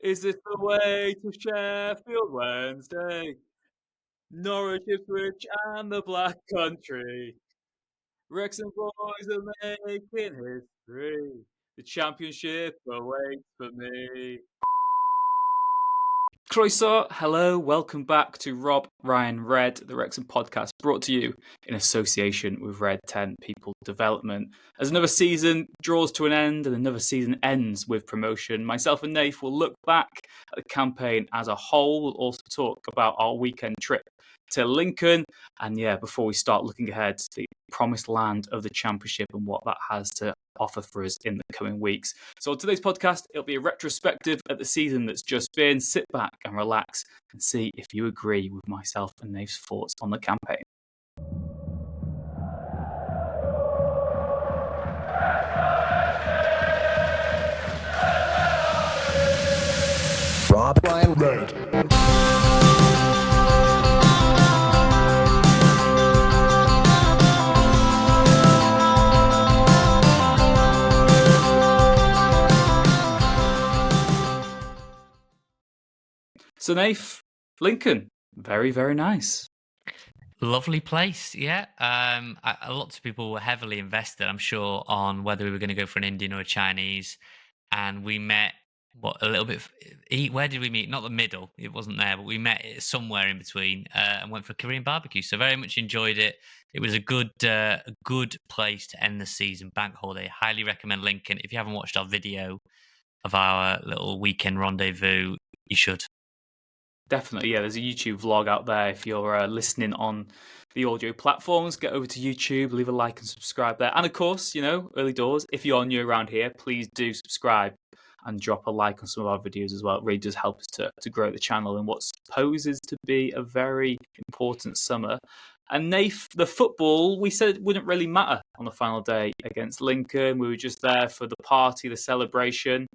Is this the way to Sheffield Wednesday? Norwich, Ipswich and the Black Country. Wrexham boys are making history. The championship awaits for me. Croeso, hello, welcome back to Rob, Ryan, Red, the Wrexham podcast, brought to you in association with Red 10 People Development. As another season draws to an end and another season ends with promotion, myself and Nath will look back at the campaign as a whole. We'll also talk about our weekend trip to Lincoln. And yeah, before we start looking ahead to the promised land of the championship and what that has to offer for us in the coming weeks. So on today's podcast, it'll be a retrospective at the season that's just been. Sit back and relax and see if you agree with myself and Nave's thoughts on the campaign. Rob, Ryan, Red. So Nave, Lincoln, very, very nice. Lovely place, yeah. Lots of people were heavily invested, I'm sure, on whether we were going to go for an Indian or a Chinese. And we met, a little bit... Where did we meet? Not the middle. It wasn't there, but we met somewhere in between and went for a Korean BBQ. So very much enjoyed it. It was a good place to end the season, bank holiday. Highly recommend Lincoln. If you haven't watched our video of our little weekend rendezvous, you should. Definitely, yeah. There's a YouTube vlog out there. If you're listening on the audio platforms, get over to YouTube, leave a like and subscribe there. And of course, early doors, if you're new around here, please do subscribe and drop a like on some of our videos as well. It really does help us to grow the channel in what supposes to be a very important summer. And Nath, the football, we said it wouldn't really matter on the final day against Lincoln. We were just there for the party, the celebration.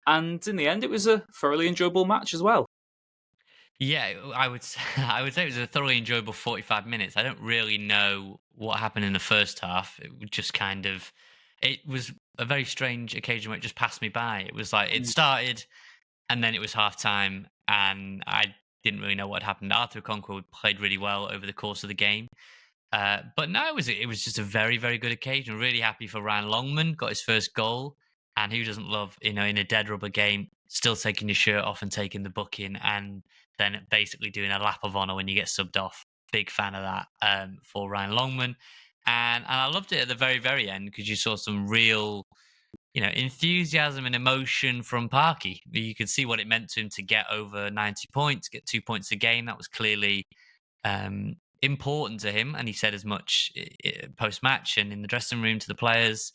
And in the end, it was a thoroughly enjoyable match as well. Yeah, I would say it was a thoroughly enjoyable 45 minutes. I don't really know what happened in the first half. It was a very strange occasion where it just passed me by. It was like it started and then it was half time and I didn't really know what happened. Arthur Conquo played really well over the course of the game. But no, it was just a very, very good occasion. Really happy for Ryan Longman, got his first goal. And who doesn't love, in a dead rubber game, still taking your shirt off and taking the booking and then basically doing a lap of honour when you get subbed off. Big fan of that for Ryan Longman. And I loved it at the very, very end because you saw some real, enthusiasm and emotion from Parky. You could see what it meant to him to get over 90 points, get 2 points a game. That was clearly important to him. And he said as much post-match and in the dressing room to the players.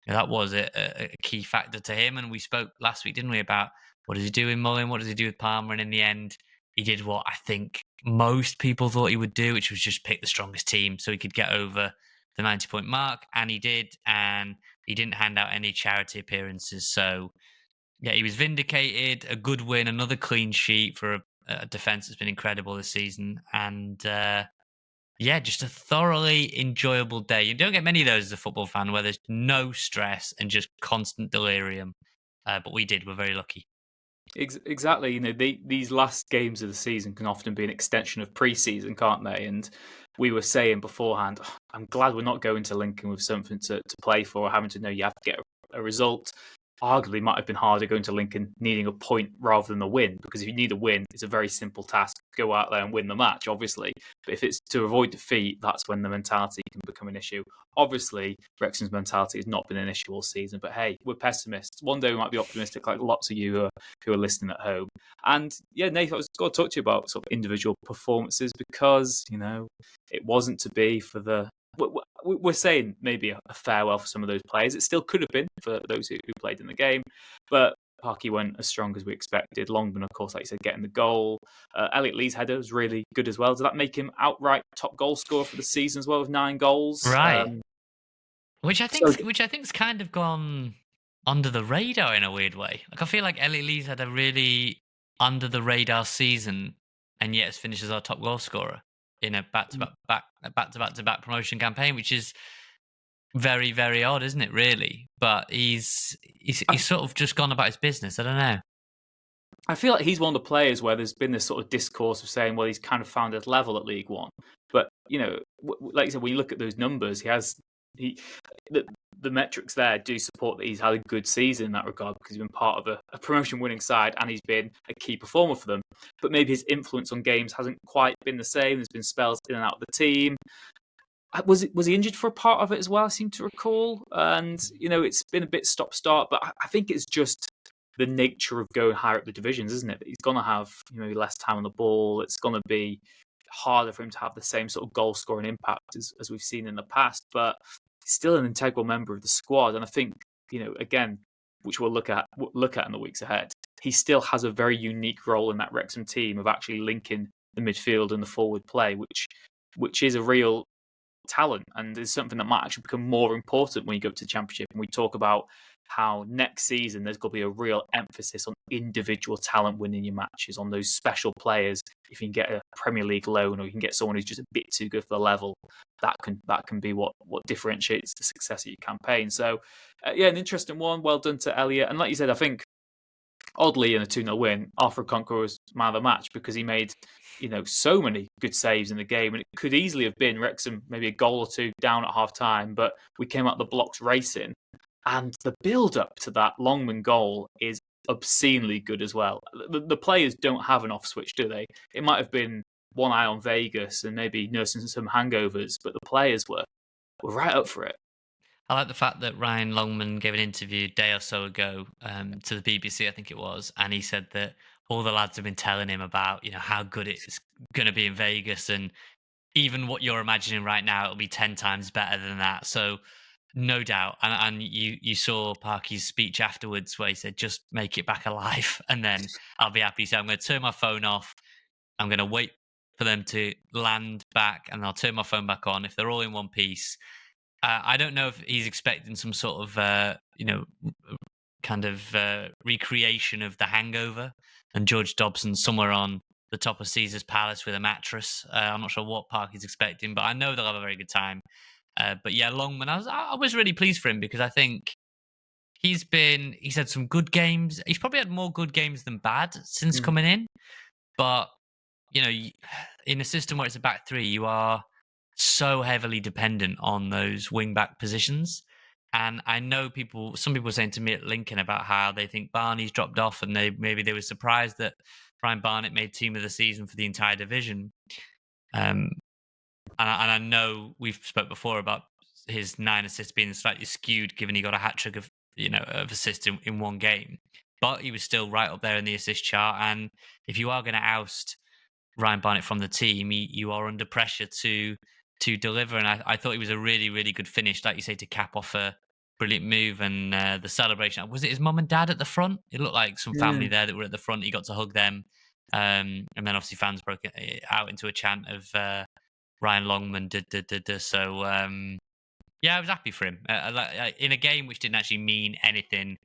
That was a key factor to him. And we spoke last week, didn't we, about what does he do with Mullin? What does he do with Palmer? And in the end, he did what I think most people thought he would do, which was just pick the strongest team so he could get over the 90-point mark. And he did. And he didn't hand out any charity appearances. So, yeah, he was vindicated. A good win, another clean sheet for a defence that's been incredible this season. And yeah, just a thoroughly enjoyable day. You don't get many of those as a football fan where there's no stress and just constant delirium. But we did. We're very lucky. Exactly. These last games of the season can often be an extension of pre-season, can't they? And we were saying beforehand, I'm glad we're not going to Lincoln with something to play for, or having to know you have to get a result. Arguably might have been harder going to Lincoln needing a point rather than a win, because if you need a win, it's a very simple task. Go out there and win the match, obviously. But if it's to avoid defeat, that's when the mentality can become an issue. Obviously, Wrexham's mentality has not been an issue all season, but hey, we're pessimists. One day we might be optimistic, like lots of you who are listening at home. And yeah, Nathan, I was going to talk to you about sort of individual performances because, it wasn't to be for the... We're saying maybe a farewell for some of those players. It still could have been for those who played in the game, but Parky went as strong as we expected. Longman, of course, like you said, getting the goal. Elliot Lee's header was really good as well. Does that make him outright top goal scorer for the season as well with 9 goals? Right. Which I think's kind of gone under the radar in a weird way. Like I feel like Elliot Lee's had a really under the radar season, and yet has finished as our top goal scorer in a back-to-back promotion campaign, which is very, very odd, isn't it, really? But he's sort of just gone about his business. I don't know. I feel like he's one of the players where there's been this sort of discourse of saying, well, he's kind of found his level at League One. But, like you said, when you look at those numbers, he the metrics there do support that he's had a good season in that regard because he's been part of a promotion winning side and he's been a key performer for them. But maybe his influence on games hasn't quite been the same. There's been spells in and out of the team. Was he injured for a part of it as well? I seem to recall, and it's been a bit stop start. But I think it's just the nature of going higher up the divisions, isn't it? That he's going to have less time on the ball. It's going to be harder for him to have the same sort of goal scoring impact as we've seen in the past. But he's still an integral member of the squad, and I think again, which we'll look at in the weeks ahead. He still has a very unique role in that Wrexham team of actually linking the midfield and the forward play, which is a real talent and is something that might actually become more important when you go to the Championship. And we talk about how next season there's going to be a real emphasis on individual talent winning your matches, on those special players. If you can get a Premier League loan or you can get someone who's just a bit too good for the level, that can be what differentiates the success of your campaign. So, an interesting one. Well done to Elliot. And like you said, I think oddly in a 2-0 win, Arthur Conqueror was man of the match because he made so many good saves in the game, and it could easily have been Wrexham maybe a goal or two down at half time, but we came out the blocks racing, and the build up to that Longman goal is obscenely good as well. The players don't have an off switch, do they? It might have been one eye on Vegas and maybe nursing some hangovers, but the players were right up for it. I like the fact that Ryan Longman gave an interview a day or so ago to the BBC, I think it was, and he said that all the lads have been telling him about, how good it's going to be in Vegas, and even what you're imagining right now, it'll be 10 times better than that. So no doubt. And you saw Parky's speech afterwards where he said, just make it back alive and then I'll be happy. So I'm going to turn my phone off. I'm going to wait for them to land back and I'll turn my phone back on if they're all in one piece. I don't know if he's expecting some sort of, recreation of The Hangover and George Dobson somewhere on the top of Caesar's Palace with a mattress. I'm not sure what Park he's expecting, but I know they'll have a very good time. But yeah, Longman, I was really pleased for him because I think he's had some good games. He's probably had more good games than bad since coming in. But, in a system where it's a back three, you are so heavily dependent on those wing back positions. And I know some people were saying to me at Lincoln about how they think Barney's dropped off and maybe they were surprised that Brian Barnett made team of the season for the entire division. And I know we've spoke before about his 9 assists being slightly skewed given he got a hat-trick of assists in one game. But he was still right up there in the assist chart. And if you are going to oust Ryan Barnett from the team, you are under pressure to deliver. And I thought it was a really, really good finish, like you say, to cap off a brilliant move. And the celebration, was it his mum and dad at the front? It looked like some family there that were at the front. He got to hug them. And then obviously fans broke out into a chant of Ryan Longman. So, I was happy for him. In a game which didn't actually mean anything,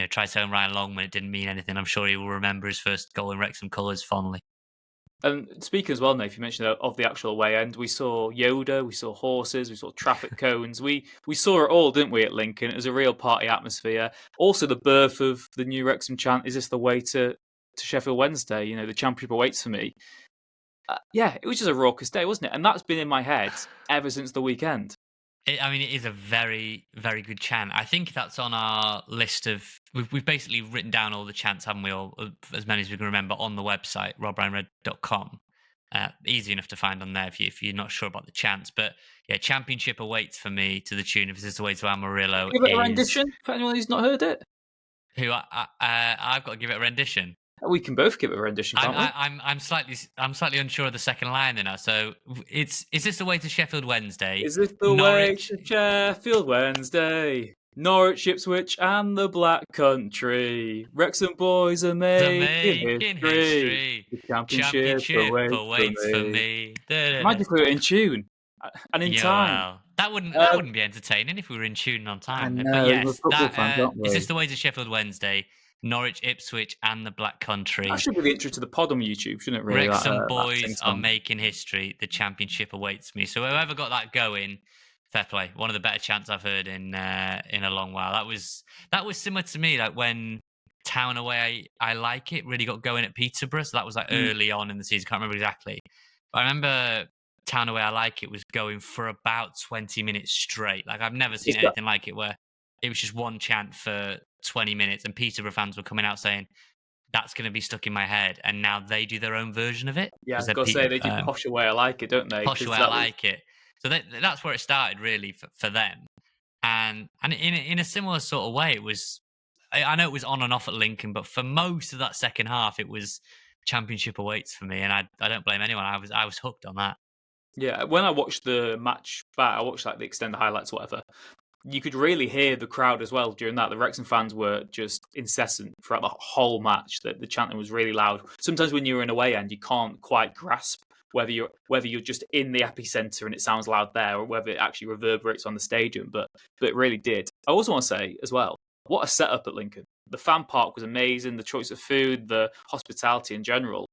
try telling Ryan Longman it didn't mean anything. I'm sure he will remember his first goal in Wrexham colours fondly. And speaking as well, Nate, you mentioned of the actual away end, we saw Yoda, we saw horses, we saw traffic cones. We saw it all, didn't we, at Lincoln? It was a real party atmosphere. Also, the birth of the new Wrexham chant, is this the way to Sheffield Wednesday? The championship awaits for me. It was just a raucous day, wasn't it? And that's been in my head ever since the weekend. It is a very, very good chant. I think that's on our list of... We've basically written down all the chants, haven't we? All, as many as we can remember, on the website, robryanred.com. Easy enough to find on there if you're not sure about the chants. But yeah, championship awaits for me to the tune of Is This the Way to Amarillo. Give it a rendition for anyone who's not heard it. I've got to give it a rendition. We can both give it a rendition, can't we? I'm slightly unsure of the second line now. So is this the way to Sheffield Wednesday? Is this the way to Sheffield Wednesday? Norwich, Ipswich, and the Black Country. Wrexham boys are making history. The championship awaits for me. Imagine if we were in tune and in time. Well, that wouldn't be entertaining if we were in tune and on time. I know, but yes, fans, is this the way to Sheffield Wednesday? Norwich, Ipswich, and the Black Country. That should be the intro to the pod on YouTube, shouldn't it? Really, Wrexham boys are making history. The championship awaits me. So whoever got that going, fair play. One of the better chants I've heard in a long while. That was similar to me, like when Town Away I Like It really got going at Peterborough. So that was like early on in the season. Can't remember exactly. But I remember Town Away I Like It was going for about 20 minutes straight. Like I've never seen Is that, anything like it, where it was just one chant for 20 minutes and Peterborough fans were coming out saying, that's going to be stuck in my head. And now they do their own version of it. yeah, I Because was gonna say they do Posh Away, I Like It, don't they? Posh Because Away I that was, Like It. So that's where it started really for them. And in a similar sort of way, it was. I know it was on and off at Lincoln, but for most of that second half, it was championship awaits for me, and I don't blame anyone. I was hooked on that. yeah. When I watched the match back, I watched like the extended highlights, whatever. You could really hear the crowd as well during that. The Wrexham fans were just incessant throughout the whole match. That the chanting was really loud. Sometimes when you're in away end, you can't quite grasp whether you're just in the epicenter and it sounds loud there, or whether it actually reverberates on the stadium. But it really did. I also want to say as well, what a setup at Lincoln. The fan park was amazing. The choice of food, the hospitality in general,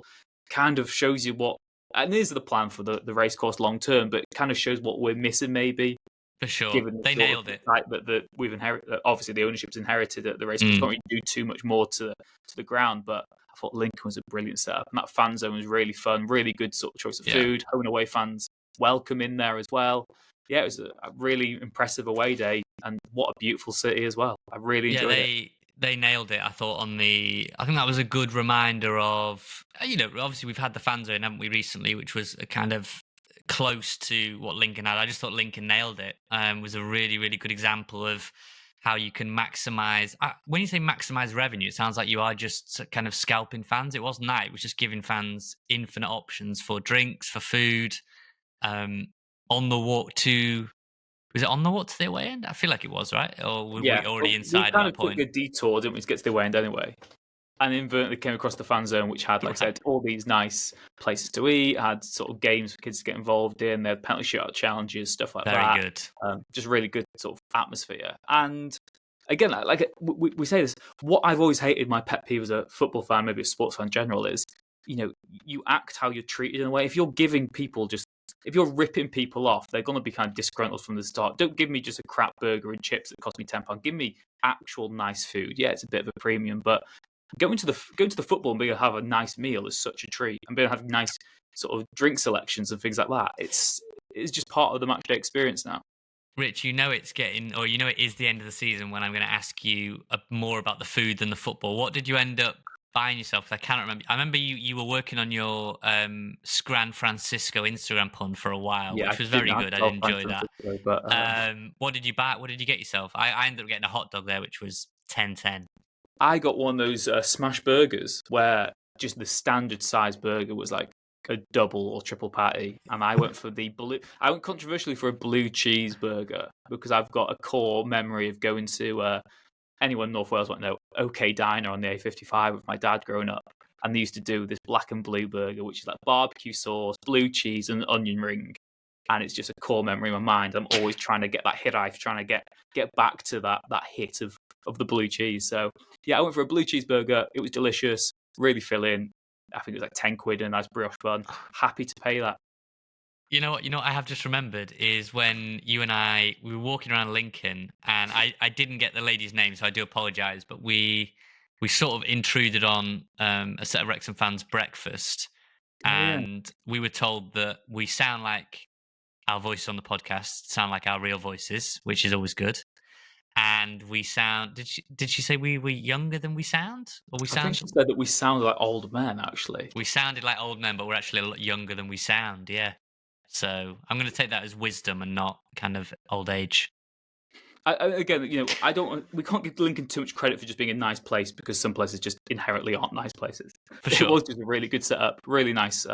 kind of shows you what. And this is the plan for the racecourse long term, but it kind of shows what we're missing maybe. For sure, Given the they nailed it. Type that we've inherited, obviously the ownership's inherited at the racecourse. Can't really do too much more to the ground, but I thought Lincoln was a brilliant setup, and that fan zone was really fun, really good sort of choice of food. Home and away fans welcome in there as well. Yeah, it was a really impressive away day, and what a beautiful city as well. I really enjoyed it. They nailed it. I thought I think that was a good reminder of, obviously we've had the fan zone, haven't we, recently, which was a kind of close to what Lincoln had. I just thought Lincoln nailed it. Was a really, really good example of how you can maximize. When you say maximize revenue, it sounds like you are just kind of scalping fans. It wasn't that. It was just giving fans infinite options for drinks, for food, on the walk to. Was it on the walk to the away end? I feel like it was, right? Or were we already inside at that point? We kind of took a detour, didn't we, to get to the away end anyway? And inadvertently came across the fan zone, which had, like I said, all these nice places to eat, had sort of games for kids to get involved in, they had penalty shootout challenges, stuff like that. Very good. Just really good sort of atmosphere. And again, like we say this, what I've always hated, my pet peeve as a football fan, maybe a sports fan in general, is, you act how you're treated in a way. If you're giving people if you're ripping people off, they're going to be kind of disgruntled from the start. Don't give me just a crap burger and chips that cost me £10. Give me actual nice food. Yeah, it's a bit of a premium, but going to the football and being able to have a nice meal is such a treat, and being able to have nice sort of drink selections and things like that. It's just part of the matchday experience now. Rich, it is the end of the season when I'm going to ask you more about the food than the football. What did you end up buying yourself? I can't remember. I remember you were working on your Scran Francisco Instagram pun for a while, which was very good. I did enjoy that. But, what did you buy? What did you get yourself? I ended up getting a hot dog there, which was 10/10. I got one of those smash burgers where just the standard size burger was like a double or triple patty, and I went for I went controversially for a blue cheeseburger because I've got a core memory of going to anyone in North Wales might know OK Diner on the A55 with my dad growing up, and they used to do this black and blue burger, which is like barbecue sauce, blue cheese, and onion ring. And it's just a core memory in my mind. I'm always trying to get that hit. I'm trying to get back to that hit of the blue cheese. So yeah, I went for a blue cheeseburger. It was delicious, really filling. I think it was like 10 quid and a nice brioche bun. Happy to pay that. You know what I have just remembered is when you and we were walking around Lincoln, and I didn't get the lady's name, so I do apologise, but we sort of intruded on a set of Wrexham fans' breakfast, and we were told that we sound like our voices on the podcast sound like our real voices, which is always good. And we sound. Did she say we were younger than we sound? Or we sound? I think she said that we sounded like old men. Actually, we sounded like old men, but we're actually a lot younger than we sound. Yeah. So I'm going to take that as wisdom and not kind of old age. Again, we can't give Lincoln too much credit for just being a nice place, because some places just inherently aren't nice places. For sure. It was just a really good setup, really nice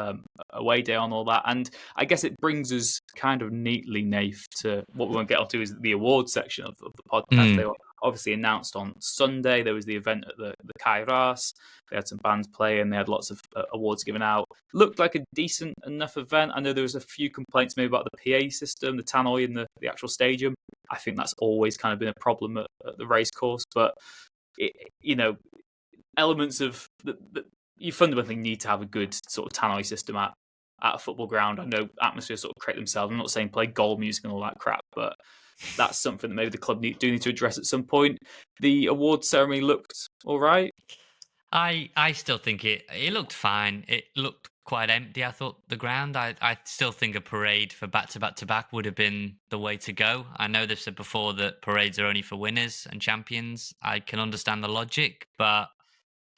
away day on all that. And I guess it brings us kind of neatly, Nath, to what we want to get onto is the awards section of the podcast. They were obviously announced on Sunday. There was the event at the Kairos. They had some bands play and they had lots of awards given out. Looked like a decent enough event. I know there was a few complaints maybe about the PA system, the tannoy in the actual stadium. I think that's always kind of been a problem at the racecourse. But, elements of you fundamentally need to have a good sort of tannoy system at a football ground. I know atmospheres sort of create themselves. I'm not saying play goal music and all that crap, but that's something that maybe the club do need to address at some point. The awards ceremony looked all right. I still think it looked fine. It looked quite empty. I thought the ground. I still think a parade for back to back to back would have been the way to go. I know they've said before that parades are only for winners and champions. I can understand the logic, but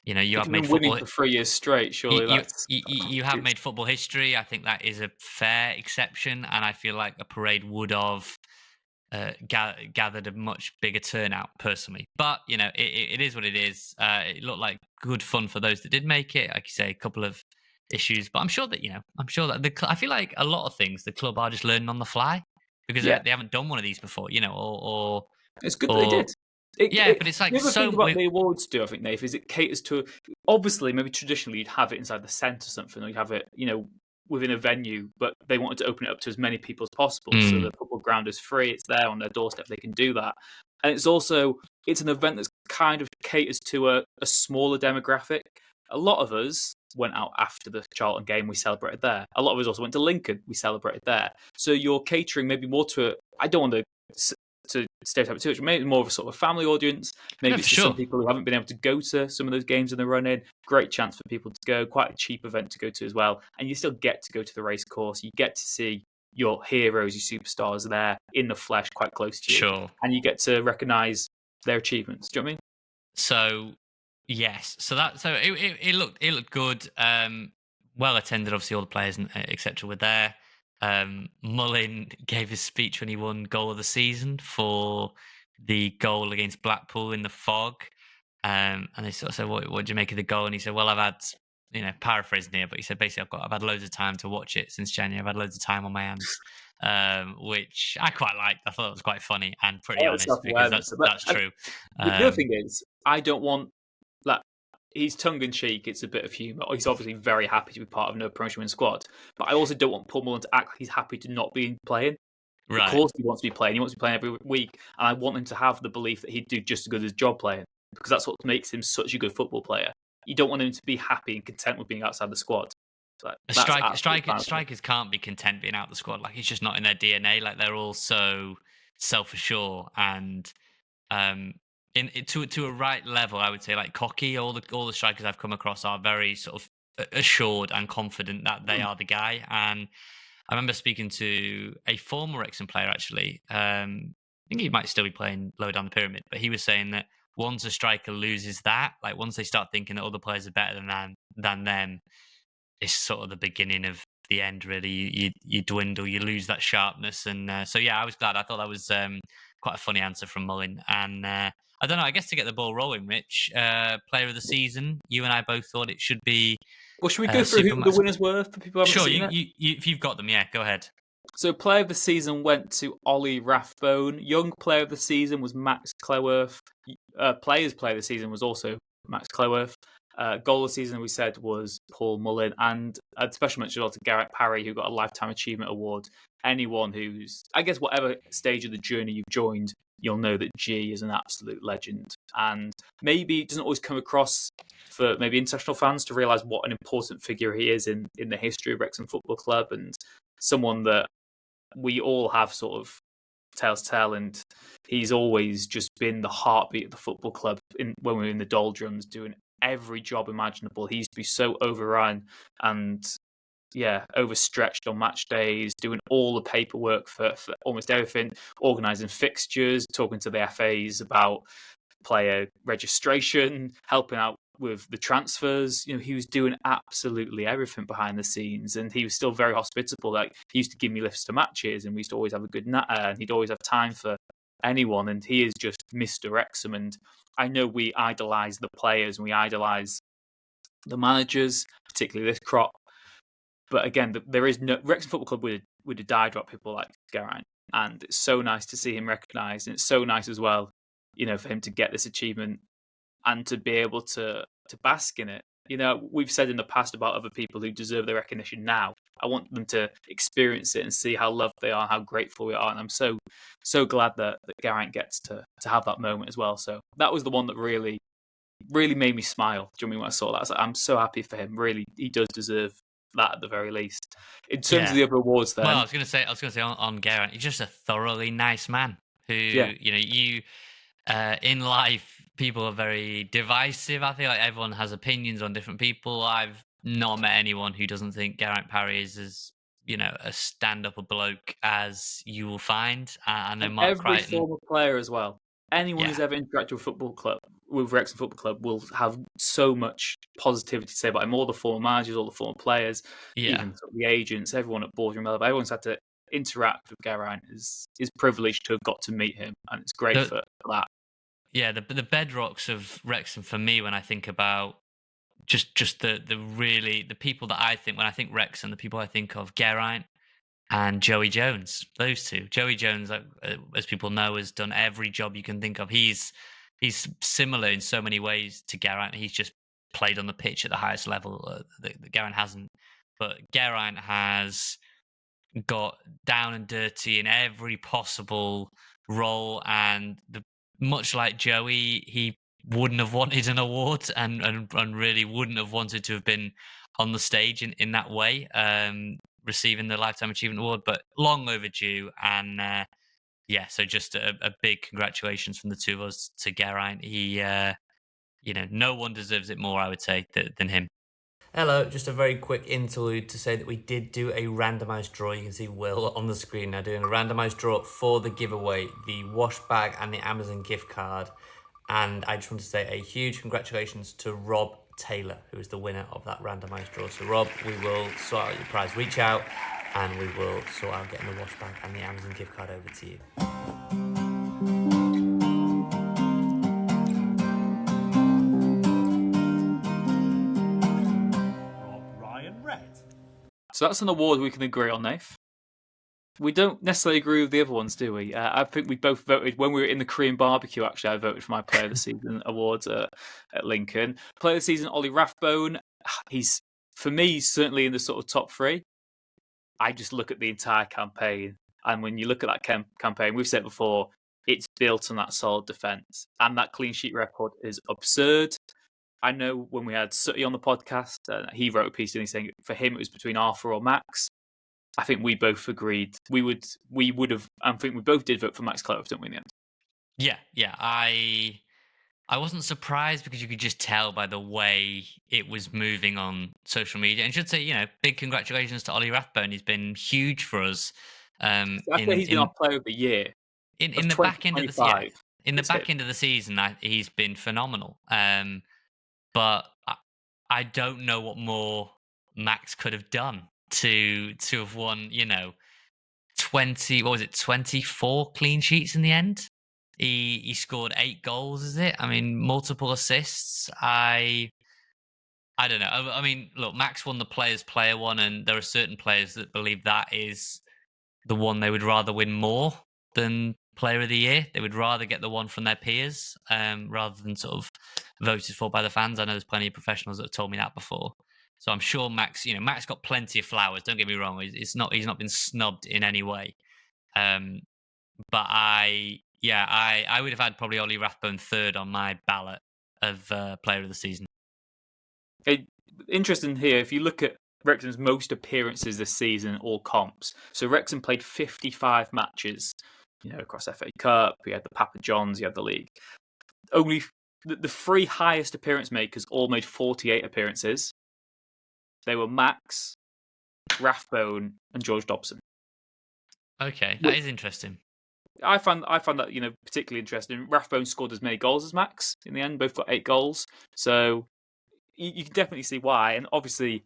you If have you've made been winning football. for 3 years straight, You, surely you that's you have made football history. I think that is a fair exception, and I feel like a parade would have gathered a much bigger turnout personally. But it is what it is. It looked like good fun for those that did make it. Like you say, a couple of issues, but I'm sure that I feel like a lot of things the club are just learning on the fly because yeah. they haven't done one of these before. It's good that they Or did. yeah, but it's like The other thing so about the awards do, I think, Nate, is it caters to, obviously, maybe traditionally you'd have it inside the centre or something, or you'd have it, within a venue, but they wanted to open it up to as many people as possible. So the football ground is free, it's there on their doorstep, they can do that. And it's an event that's kind of caters to a smaller demographic. A lot of us went out after the Charlton game, we celebrated there. A lot of us also went to Lincoln, we celebrated there. So you're catering maybe more to I don't want to stereotype too much, maybe more of a sort of family audience. Maybe it's for some people who haven't been able to go to some of those games in the run in. Great chance for people to go, quite a cheap event to go to as well. And you still get to go to the race course. You get to see your heroes, your superstars there in the flesh, quite close to you. Sure. And you get to recognise their achievements. Do you know what I mean? So yes, it looked good. Well attended. Obviously, all the players and etc. were there. Mullin gave his speech when he won goal of the season for the goal against Blackpool in the fog. And they sort of said, "What do you make of the goal?" And he said, "Well, I've had, paraphrasing here, but he said basically, I've had loads of time to watch it since January. I've had loads of time on my hands." Which I quite liked. I thought it was quite funny and pretty honest because that's true. The other thing is, I don't want like he's tongue in cheek. It's a bit of humour. He's obviously very happy to be part of no promotion win squad, but I also don't want Paul Mullen to act like he's happy to not be playing. Right. Of course, he wants to be playing. He wants to be playing every week, and I want him to have the belief that he'd do just as good as job playing because that's what makes him such a good football player. You don't want him to be happy and content with being outside the squad. Strikers can't be content being out the squad. Like it's just not in their DNA. Like they're all so self-assured and to a right level. I would say like cocky. All the strikers I've come across are very sort of assured and confident that they are the guy. And I remember speaking to a former Wrexham player actually. I think he might still be playing low down the pyramid, but he was saying that once a striker loses that, like once they start thinking that other players are better than them, it's sort of the beginning of the end. Really, you dwindle, you lose that sharpness, and so yeah, I was glad. I thought that was quite a funny answer from Mullin, and I don't know. I guess to get the ball rolling, Rich, player of the season, you and I both thought it should be. Well, should we go through who the winners were for people who haven't seen it? Sure, if you've got them, yeah, go ahead. So, player of the season went to Ollie Rathbone. Young player of the season was Max Cleworth. Players player of the season was also Max Cleworth. Goal of the season, we said, was Paul Mullin. And a special mention to Garrett Parry, who got a Lifetime Achievement Award. Anyone who's, I guess, whatever stage of the journey you've joined, you'll know that G is an absolute legend. And maybe it doesn't always come across for maybe international fans to realise what an important figure he is in the history of Wrexham Football Club and someone that we all have sort of tales to tell, and he's always just been the heartbeat of the football club when we were in the doldrums, doing every job imaginable. He used to be so overrun and overstretched on match days, doing all the paperwork for almost everything, organising fixtures, talking to the FAs about player registration, helping out with the transfers. He was doing absolutely everything behind the scenes, and he was still very hospitable. Like, he used to give me lifts to matches, and we used to always have a good natter, and he'd always have time for anyone. And he is just Mr. Wrexham. And I know we idolise the players and we idolise the managers, particularly this crop. But again, there is no Wrexham Football Club would have died without people like Geraint, and it's so nice to see him recognised, and it's so nice as well, for him to get this achievement and to be able to bask in it. We've said in the past about other people who deserve the recognition now. I want them to experience it and see how loved they are, how grateful we are, and I'm so glad that Geraint gets to have that moment as well. So that was the one that really, really made me smile. Do you know what I mean when I saw that? I was like, I'm so happy for him. Really, he does deserve that at the very least. In terms of the other awards, then, well, I was going to say on Geraint, he's just a thoroughly nice man who, you in life, people are very divisive. I feel like everyone has opinions on different people. I've not met anyone who doesn't think Geraint Parry is as a stand-up bloke as you will find. I know And Mark every Crichton. former player as well. Anyone who's Yeah, ever interacted with Wrexham Football Club will have so much positivity to say about him. All the former managers, all the former players, yeah. even sort of the agents, everyone at boardroom level, everyone's had to interact with Geraint. Is privileged to have got to meet him, and it's great The for that. yeah the bedrocks of Wrexham for me when I think about just the people that I think when I think Wrexham, the people I think of Geraint and Joey Jones. Those two. Joey Jones, as people know, has done every job you can think of. He's similar in so many ways to Geraint. He's just played on the pitch at the highest level that Geraint hasn't. But Geraint has got down and dirty in every possible role, and much like Joey, he wouldn't have wanted an award and really wouldn't have wanted to have been on the stage in that way, receiving the Lifetime Achievement Award, but long overdue. And yeah, so just a big congratulations from the two of us to Geraint. He, no one deserves it more, I would say, than him. Hello, just a very quick interlude to say that we did do a randomised draw. You can see Will on the screen now doing a randomised draw for the giveaway, the wash bag and the Amazon gift card. And I just want to say a huge congratulations to Rob Taylor, who is the winner of that randomised draw. So Rob, we will sort out your prize. Reach out and we will sort out getting the wash bag and the Amazon gift card over to you. So that's an award we can agree on, Nath. We don't necessarily agree with the other ones, do we? I think we both voted when we were in the Korean BBQ. Actually, I voted for my Player of the Season awards at Lincoln. Player of the Season, Ollie Rathbone. He's, for me, certainly in the sort of top three. I just look at the entire campaign, and when you look at that campaign, we've said before, it's built on that solid defence, and that clean sheet record is absurd. I know when we had Sutty on the podcast, he wrote a piece and he's saying for him it was between Arthur or Max. I think we both agreed we would have. I think we both did vote for Max Clove, didn't we? In the end? Yeah. I wasn't surprised because you could just tell by the way it was moving on social media. And I should say, big congratulations to Ollie Rathbone. He's been huge for us. I think he's been our Player of the Year in the back end of the in the back him. end of the season. He's been phenomenal. But I don't know what more Max could have done to have won. 24 clean sheets in the end. He scored 8 goals, is it? I mean, multiple assists. I don't know. I mean, look, Max won the Players' Player one, and there are certain players that believe that is the one they would rather win more than Player of the Year. They would rather get the one from their peers, rather than sort of voted for by the fans. I know there's plenty of professionals that have told me that before. So I'm sure Max, Max got plenty of flowers. Don't get me wrong. He's not been snubbed in any way. But I would have had probably Ollie Rathbone third on my ballot of Player of the Season. Interesting here, if you look at Wrexham's most appearances this season, all comps. So Wrexham played 55 matches, across FA Cup. You had the Papa Johns, you had the league. Only the 3 highest appearance makers all made 48 appearances. They were Max, Rathbone, and George Dobson. Okay, that is interesting. I found that particularly interesting. Rathbone scored as many goals as Max in the end. Both got 8 goals, so you can definitely see why. And obviously,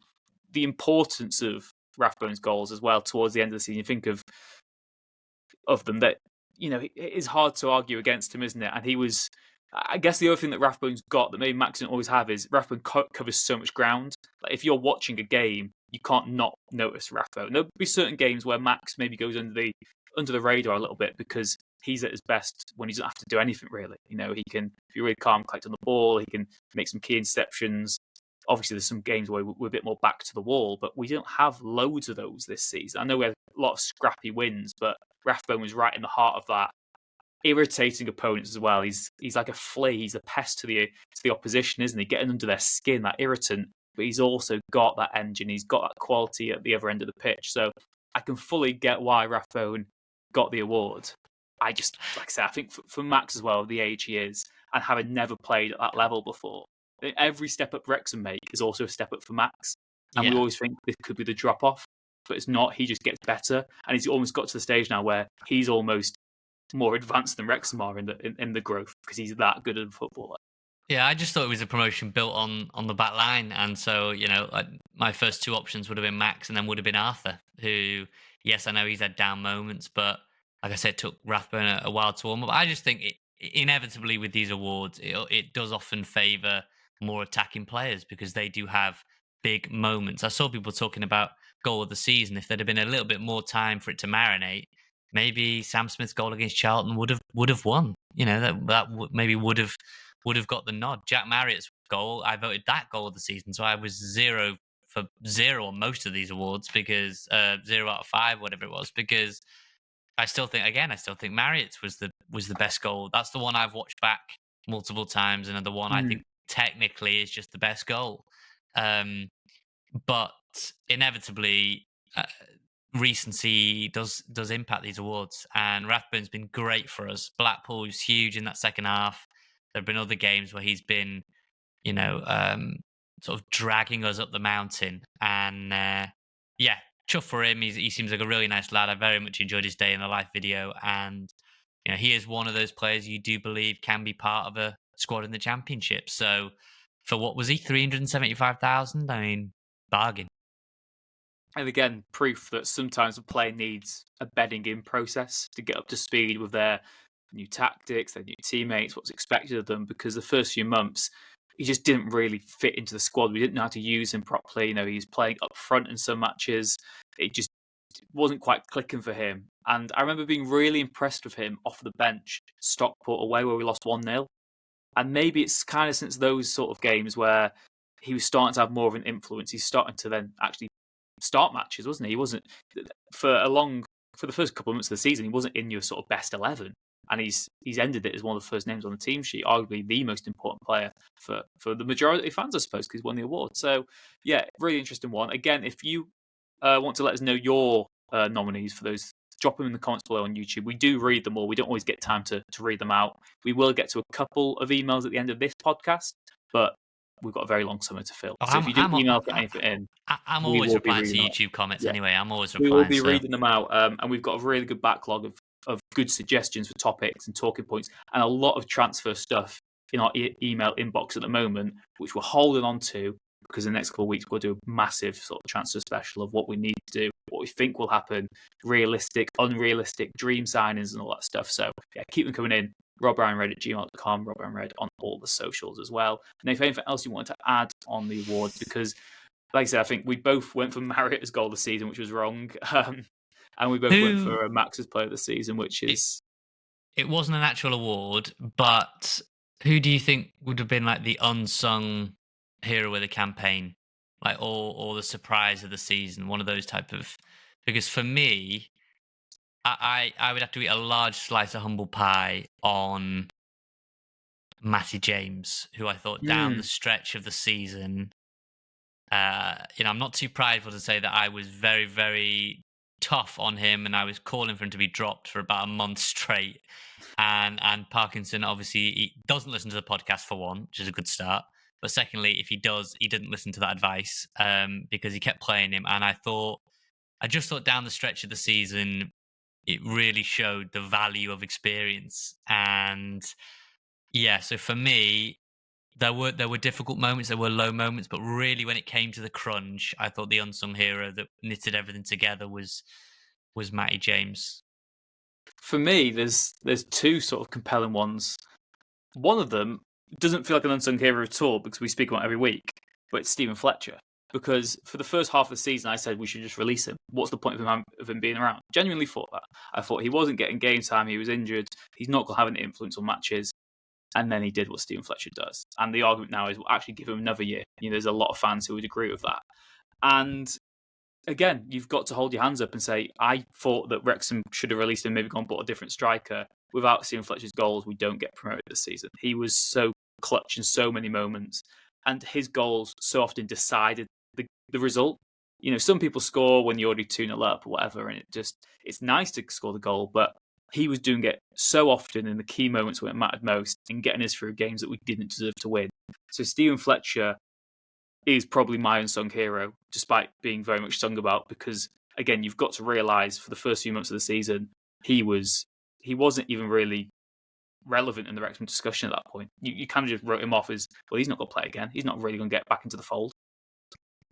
the importance of Rathbone's goals as well towards the end of the season. You think of them that it is hard to argue against him, isn't it? And he was. I guess the other thing that Rathbone's got that maybe Max didn't always have is Rathbone covers so much ground. Like if you're watching a game, you can't not notice Rathbone. There'll be certain games where Max maybe goes under the radar a little bit because he's at his best when he doesn't have to do anything really. He can be really calm, collect on the ball. He can make some key interceptions. Obviously, there's some games where we're a bit more back to the wall, but we don't have loads of those this season. I know we had a lot of scrappy wins, but Rathbone was right in the heart of that. Irritating opponents as well. He's like a flea. He's a pest to the opposition, isn't he? Getting under their skin, that irritant. But he's also got that engine. He's got that quality at the other end of the pitch. So I can fully get why Rathbone got the award. I just, like I said, I think for Max as well, the age he is, and having never played at that level before. Every step up Wrexham make is also a step up for Max. And we Yeah. always think this could be the drop off, but it's not. He just gets better. And he's almost got to the stage now where he's almost more advanced than Wrexham are in the growth because he's that good at a footballer. Yeah, I just thought it was a promotion built on the back line, and so like my first two options would have been Max, and then would have been Arthur, who, yes, I know he's had down moments, but like I said, it took Rathbone a while to warm up. I just think inevitably with these awards, it does often favour more attacking players because they do have big moments. I saw people talking about goal of the season. If there'd have been a little bit more time for it to marinate, maybe Sam Smith's goal against Charlton would have won. Maybe would have got the nod. Jack Marriott's goal, I voted that goal of the season, so I was 0 for 0 on most of these awards because 0 out of 5, whatever it was, because I still think Marriott's was the best goal. That's the one I've watched back multiple times, and the one I think technically is just the best goal. But inevitably, recency does impact these awards, and Rathbone's been great for us. Blackpool was huge in that second half. There have been other games where he's been, sort of dragging us up the mountain, and yeah, chuff for him. He seems like a really nice lad. I very much enjoyed his day in the live video, and he is one of those players you do believe can be part of a squad in the Championship. So, for what was he, 375,000? I mean, bargain. And again, proof that sometimes a player needs a bedding in process to get up to speed with their new tactics, their new teammates, what's expected of them. Because the first few months, he just didn't really fit into the squad. We didn't know how to use him properly. He was playing up front in some matches. It just wasn't quite clicking for him. And I remember being really impressed with him off the bench, Stockport away, where we lost 1-0. And maybe it's kind of since those sort of games where he was starting to have more of an influence. He's starting to then actually start matches, wasn't he? He wasn't for the first couple of months of the season. He wasn't in your sort of best 11, and he's ended it as one of the first names on the team sheet, arguably the most important player for the majority of fans, I suppose, because he's won the award. So yeah, really interesting one. Again, if you want to let us know your nominees for those, drop them in the comments below on YouTube. We do read them all. We don't always get time to read them out. We will get to a couple of emails at the end of this podcast, but we've got a very long summer to fill. So if you do email anything in, I'm always replying to YouTube comments anyway. I'm always replying. We will be reading them out, and we've got a really good backlog of good suggestions for topics and talking points, and a lot of transfer stuff in our email inbox at the moment, which we're holding on to because in the next couple of weeks we'll do a massive sort of transfer special of what we need to do, what we think will happen, realistic, unrealistic, dream signings, and all that stuff. So yeah, keep them coming in. robryanred@gmail.com, robryanred on all the socials as well. And if anything else you wanted to add on the awards, because like I said, I think we both went for Marriott as goal of the season, which was wrong. And we both went for Max's player of the season, which is... It wasn't an actual award, but who do you think would have been like the unsung hero of the campaign? Like, or the surprise of the season? One of those type of... Because for me, I would have to eat a large slice of humble pie on Matty James, who I thought down the stretch of the season... I'm not too prideful to say that I was very, very tough on him, and I was calling for him to be dropped for about a month straight. And Parkinson, obviously, he doesn't listen to the podcast for one, which is a good start. But secondly, if he does, he didn't listen to that advice because he kept playing him. And I just thought down the stretch of the season, it really showed the value of experience. And yeah, so for me, there were difficult moments, there were low moments, but really when it came to the crunch, I thought the unsung hero that knitted everything together was Matty James. For me, there's two sort of compelling ones. One of them doesn't feel like an unsung hero at all because we speak about it every week, but it's Stephen Fletcher. Because for the first half of the season, I said we should just release him. What's the point of him being around? Genuinely thought that. I thought he wasn't getting game time, he was injured, he's not going to have an influence on matches. And then he did what Stephen Fletcher does. And the argument now is we'll actually give him another year. There's a lot of fans who would agree with that. And again, you've got to hold your hands up and say, I thought that Wrexham should have released him, maybe gone and bought a different striker. Without Stephen Fletcher's goals, we don't get promoted this season. He was so clutch in so many moments. And his goals so often decided the result. Some people score when you're already 2-0 up or whatever. And it's nice to score the goal, but he was doing it so often in the key moments when it mattered most and getting us through games that we didn't deserve to win. So Stephen Fletcher is probably my unsung hero, despite being very much sung about, because, again, you've got to realise for the first few months of the season, he wasn't even really relevant in the Wrexham discussion at that point. You kind of just wrote him off as, well, he's not going to play again. He's not really going to get back into the fold.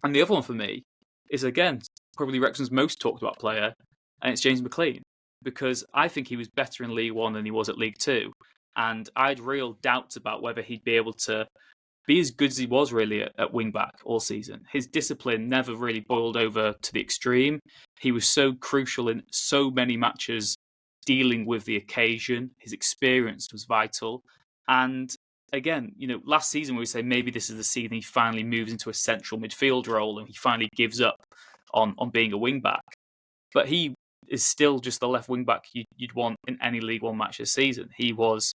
And the other one for me is, again, probably Wrexham's most talked about player, and it's James McClean, because I think he was better in League One than he was at League Two. And I had real doubts about whether he'd be able to be as good as he was really at wing back all season. His discipline never really boiled over to the extreme. He was so crucial in so many matches, dealing with the occasion. His experience was vital. And again, last season we say maybe this is the season he finally moves into a central midfield role and he finally gives up on being a wing back. But he is still just the left wing back you'd want in any League One match this season. He was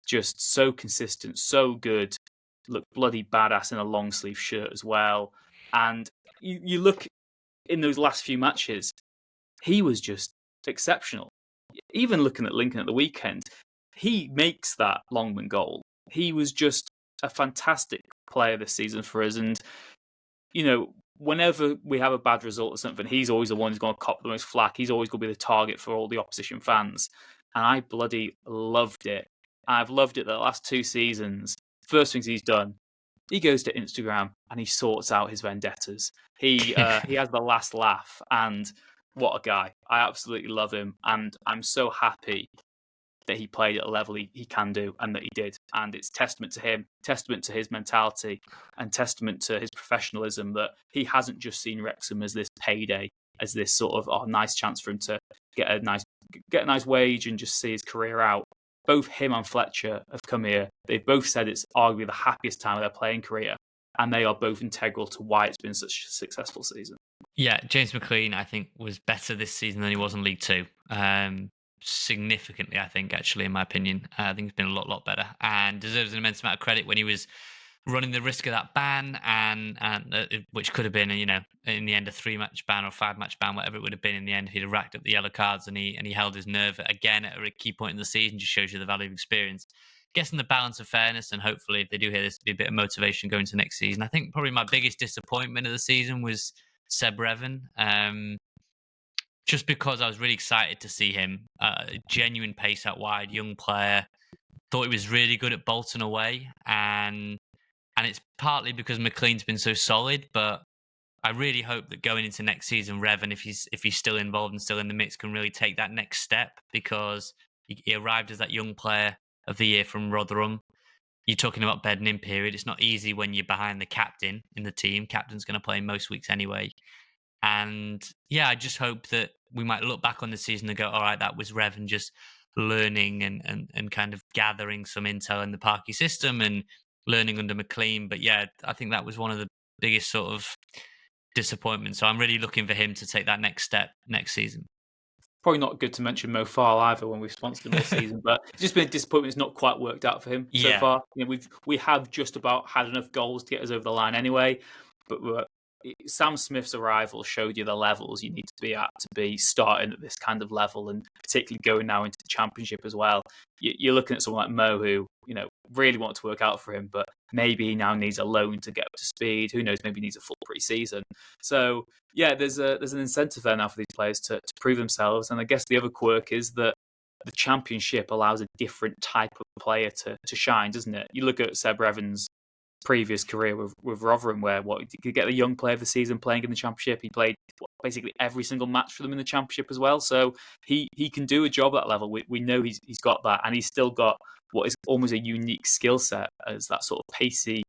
just so consistent, so good, looked bloody badass in a long sleeve shirt as well. And you look in those last few matches, he was just exceptional. Even looking at Lincoln at the weekend, he makes that Longman goal. He was just a fantastic player this season for us. And, whenever we have a bad result or something, he's always the one who's going to cop the most flack. He's always going to be the target for all the opposition fans. And I bloody loved it. I've loved it the last 2 seasons. First things he's done, he goes to Instagram and he sorts out his vendettas. He has the last laugh, and what a guy. I absolutely love him, and I'm so happy that he played at a level he can do and that he did. And it's testament to him, testament to his mentality, and testament to his professionalism that he hasn't just seen Wrexham as this payday, as this sort of nice chance for him to get a nice wage and just see his career out. Both him and Fletcher have come here. They've both said it's arguably the happiest time of their playing career, and they are both integral to why it's been such a successful season. Yeah, James McClean, I think, was better this season than he was in League Two. Significantly, I think, actually, in my opinion. I think he's been a lot better and deserves an immense amount of credit when he was running the risk of that ban, and which could have been, in the end, a 3-match ban or 5-match ban, whatever it would have been in the end. He'd have racked up the yellow cards, and he held his nerve again at a key point in the season. Just shows you the value of experience. Guessing the balance of fairness, and hopefully, if they do hear this, be a bit of motivation going to next season. I think probably my biggest disappointment of the season was Seb Revan. Just because I was really excited to see him, genuine pace out wide, young player. Thought he was really good at Bolton away, and it's partly because McClean's been so solid. But I really hope that going into next season, Revan, if he's still involved and still in the mix, can really take that next step, because he arrived as that young player of the year from Rotherham. You're talking about bedding in period. It's not easy when you're behind the captain in the team. Captain's going to play most weeks anyway. And yeah, I just hope that we might look back on the season and go, all right, that was Revan just learning and kind of gathering some intel in the Parky system and learning under McClean. But yeah, I think that was one of the biggest sort of disappointments. So I'm really looking for him to take that next step next season. Probably not good to mention Mo Farl either when we've sponsored him all season, but it's just been a disappointment. It's not quite worked out for him so far. We have just about had enough goals to get us over the line anyway, but Sam Smith's arrival showed you the levels you need to be at to be starting at this kind of level, and particularly going now into the Championship as well. You're looking at someone like Mo who, really want to work out for him, but maybe he now needs a loan to get up to speed. Who knows? Maybe he needs a full pre-season. So yeah, there's an incentive there now for these players to prove themselves. And I guess the other quirk is that the Championship allows a different type of player to shine, doesn't it? You look at Seb Revan's previous career with Rotherham, where he could get the young player of the season playing in the Championship. He played basically every single match for them in the Championship as well. So he can do a job at that level. We know he's got that, and he's still got what is almost a unique skill set as that sort of pacey,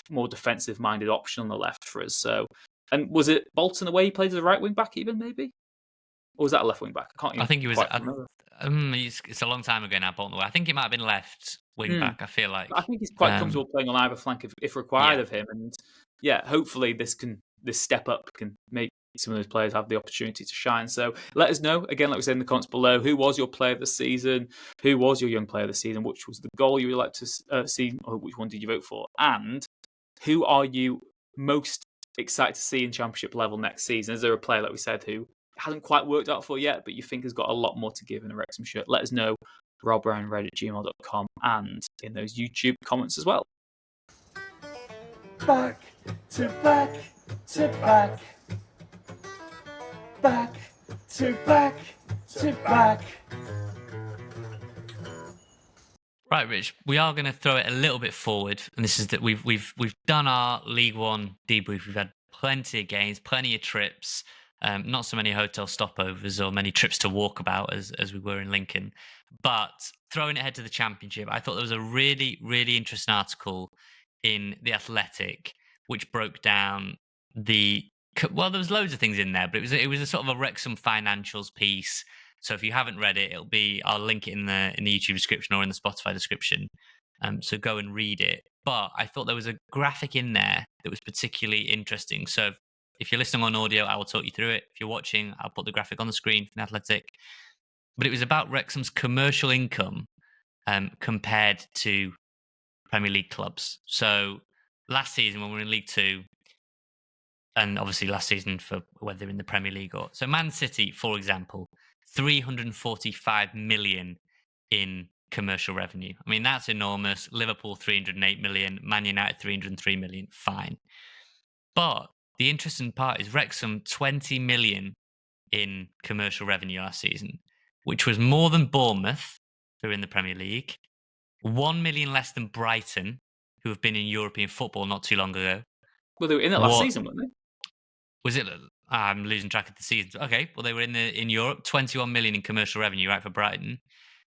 more defensive-minded option on the left for us. So, and was it Bolton away he played as a right wing back even maybe? Or was that a left wing back? I think he was. It's a long time ago now, Bolton away. I think it might have been left wing back. I feel like. I think he's quite comfortable playing on either flank if required of him, and hopefully this step up can make some of those players have the opportunity to shine. So let us know again, like we said in the comments below, who was your player of the season, who was your young player of the season, which was the goal you would like to see, or which one did you vote for, and who are you most excited to see in Championship level next season? Is there a player, like we said, who hasn't quite worked out for yet, but you think has got a lot more to give in a Wrexham shirt, let us know. robbrownred@gmail.com and in those YouTube comments as well. Back to back to back. Back to back to back. Right, Rich, we are going to throw it a little bit forward, and this is that we've done our League One debrief. We've had plenty of games, plenty of trips, not so many hotel stopovers or many trips to walkabout as we were in Lincoln. But throwing it ahead to the Championship, I thought there was a really, really interesting article in The Athletic which broke down there was loads of things in there, but it was a sort of a Wrexham financials piece. So if you haven't read it, I'll link it in the YouTube description or in the Spotify description. So go and read it. But I thought there was a graphic in there that was particularly interesting. So if you're listening on audio, I will talk you through it. If you're watching, I'll put the graphic on the screen from Athletic. But it was about Wrexham's commercial income compared to Premier League clubs. So last season when we were in League Two, and obviously last season for whether in the Premier League or... So Man City, for example, 345 million in commercial revenue. I mean, that's enormous. Liverpool, 308 million. Man United, 303 million. Fine. But the interesting part is Wrexham, 20 million in commercial revenue last season, which was more than Bournemouth, who are in the Premier League, 1 million less than Brighton, who have been in European football not too long ago. Well, they were in it last season, weren't they? Was it? I'm losing track of the season. Okay, well, they were in Europe, 21 million in commercial revenue, right, for Brighton.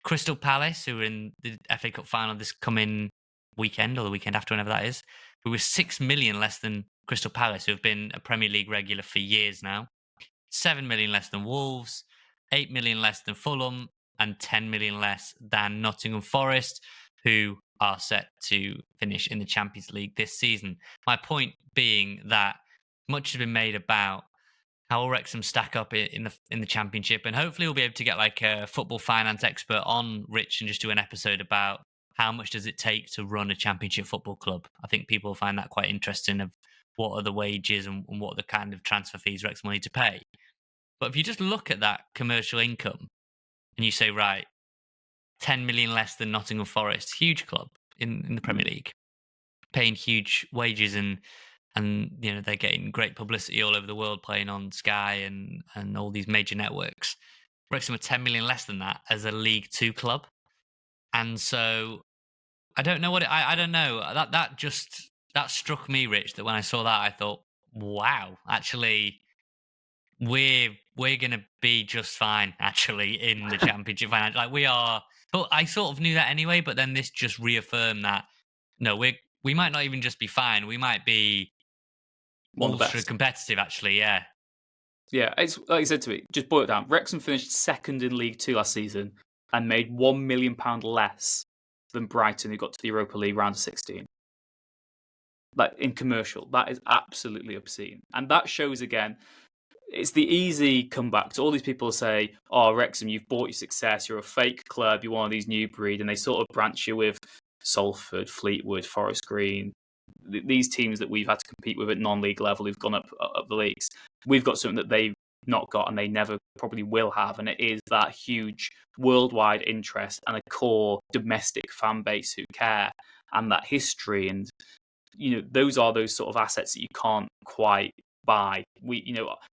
Crystal Palace, who were in the FA Cup final this coming weekend or the weekend after, whenever that is, who was 6 million less than Crystal Palace, who have been a Premier League regular for years now. 7 million less than Wolves, 8 million less than Fulham, and 10 million less than Nottingham Forest, who are set to finish in the Champions League this season. My point being that much has been made about how will Wrexham stack up in the Championship, and hopefully we'll be able to get like a football finance expert on, Rich, and just do an episode about how much does it take to run a Championship football club. I think people find that quite interesting, of what are the wages and what are the kind of transfer fees Wrexham will need to pay. But if you just look at that commercial income and you say, right, 10 million less than Nottingham Forest, huge club in the Premier League, paying huge wages, and you know, they're getting great publicity all over the world, playing on Sky and all these major networks. Wrexham are 10 million less than that as a League Two club. And so I don't know I don't know. That struck me, Rich, that when I saw that, I thought, wow, actually, we're going to be just fine, actually, in the Championship. Like, we are. But I sort of knew that anyway, but then this just reaffirmed that, no, we might not even just be fine. We might be ultra competitive, actually, yeah. Yeah, it's like you said to me, just boil it down. Wrexham finished second in League Two last season and made £1 million less than Brighton, who got to the Europa League round of 16. Like, in commercial, that is absolutely obscene. And that shows, again, it's the easy comeback to all these people say, oh, Wrexham, you've bought your success, you're a fake club, you're one of these new breed, and they sort of branch you with Salford, Fleetwood, Forest Green, these teams that we've had to compete with at non-league level who've gone up the leagues. We've got something that they've not got and they never probably will have, and it is that huge worldwide interest and a core domestic fan base who care, and that history, and you know, those are those sort of assets that you can't quite buy.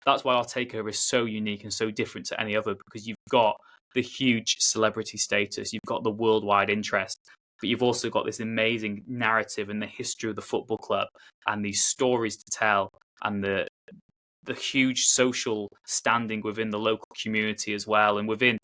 That's why our takeover is so unique and so different to any other, because you've got the huge celebrity status, you've got the worldwide interest, but you've also got this amazing narrative and the history of the football club and these stories to tell, and the huge social standing within the local community as well, and within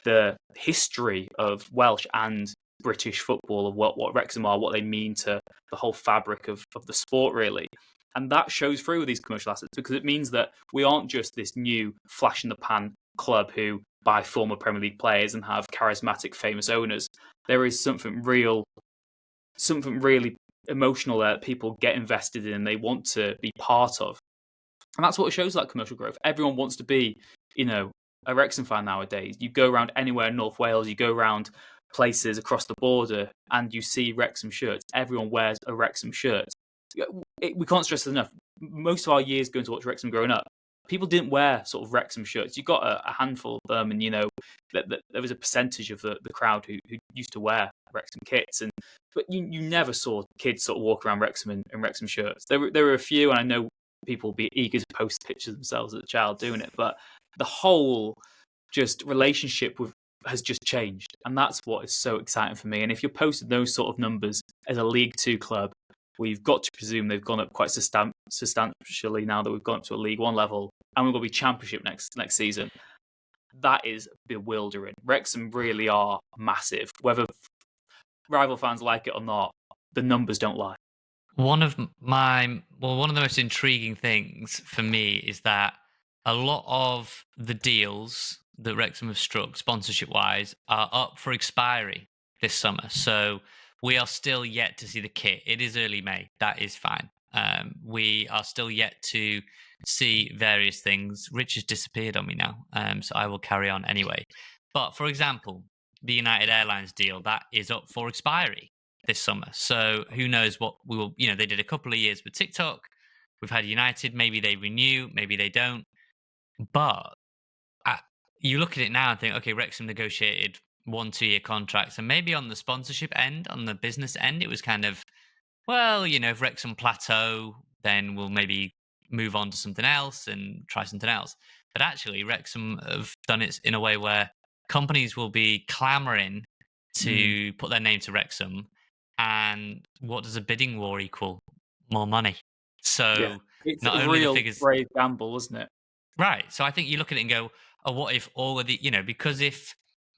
the history of Welsh and British football, of what Wrexham are, what they mean to the whole fabric of the sport, really. And that shows through with these commercial assets, because it means that we aren't just this new flash-in-the-pan club who buy former Premier League players and have charismatic, famous owners. There is something really emotional that people get invested in and they want to be part of. And that's what shows that commercial growth. Everyone wants to be, a Wrexham fan nowadays. You go around anywhere in North Wales, you go around places across the border, and you see Wrexham shirts. Everyone wears a Wrexham shirt. We can't stress this enough. Most of our years going to watch Wrexham growing up, people didn't wear sort of Wrexham shirts. You got a handful of them, and there was a percentage of the crowd who used to wear Wrexham kits, but you never saw kids sort of walk around Wrexham in Wrexham shirts. There were a few, and I know people will be eager to post pictures themselves of the child doing it, but the whole just relationship has just changed, and that's what is so exciting for me. And if you're posting those sort of numbers as a League Two club, well, you've got to presume they've gone up quite substantially now that we've gone up to a League One level, and we're going to be Championship next season. That is bewildering. Wrexham really are massive. Whether rival fans like it or not, the numbers don't lie. One of the most intriguing things for me is that a lot of the deals that Wrexham have struck, sponsorship-wise, are up for expiry this summer. So we are still yet to see the kit. It is early May. That is fine. We are still yet to see various things. Rich has disappeared on me now, so I will carry on anyway. But, for example, the United Airlines deal, that is up for expiry this summer. So who knows what we will... they did a couple of years with TikTok. We've had United. Maybe they renew. Maybe they don't. But you look at it now and think, okay, Wrexham negotiated 1-2 year contracts, and maybe on the sponsorship end, on the business end, it was kind of, well, if Wrexham plateau, then we'll maybe move on to something else and try something else. But actually, Wrexham have done it in a way where companies will be clamoring to put their name to Wrexham, and what does a bidding war equal? More money. So it's not a only real the figures, brave gamble, isn't it? right? So I think you look at it and go, oh, what if all of the, because if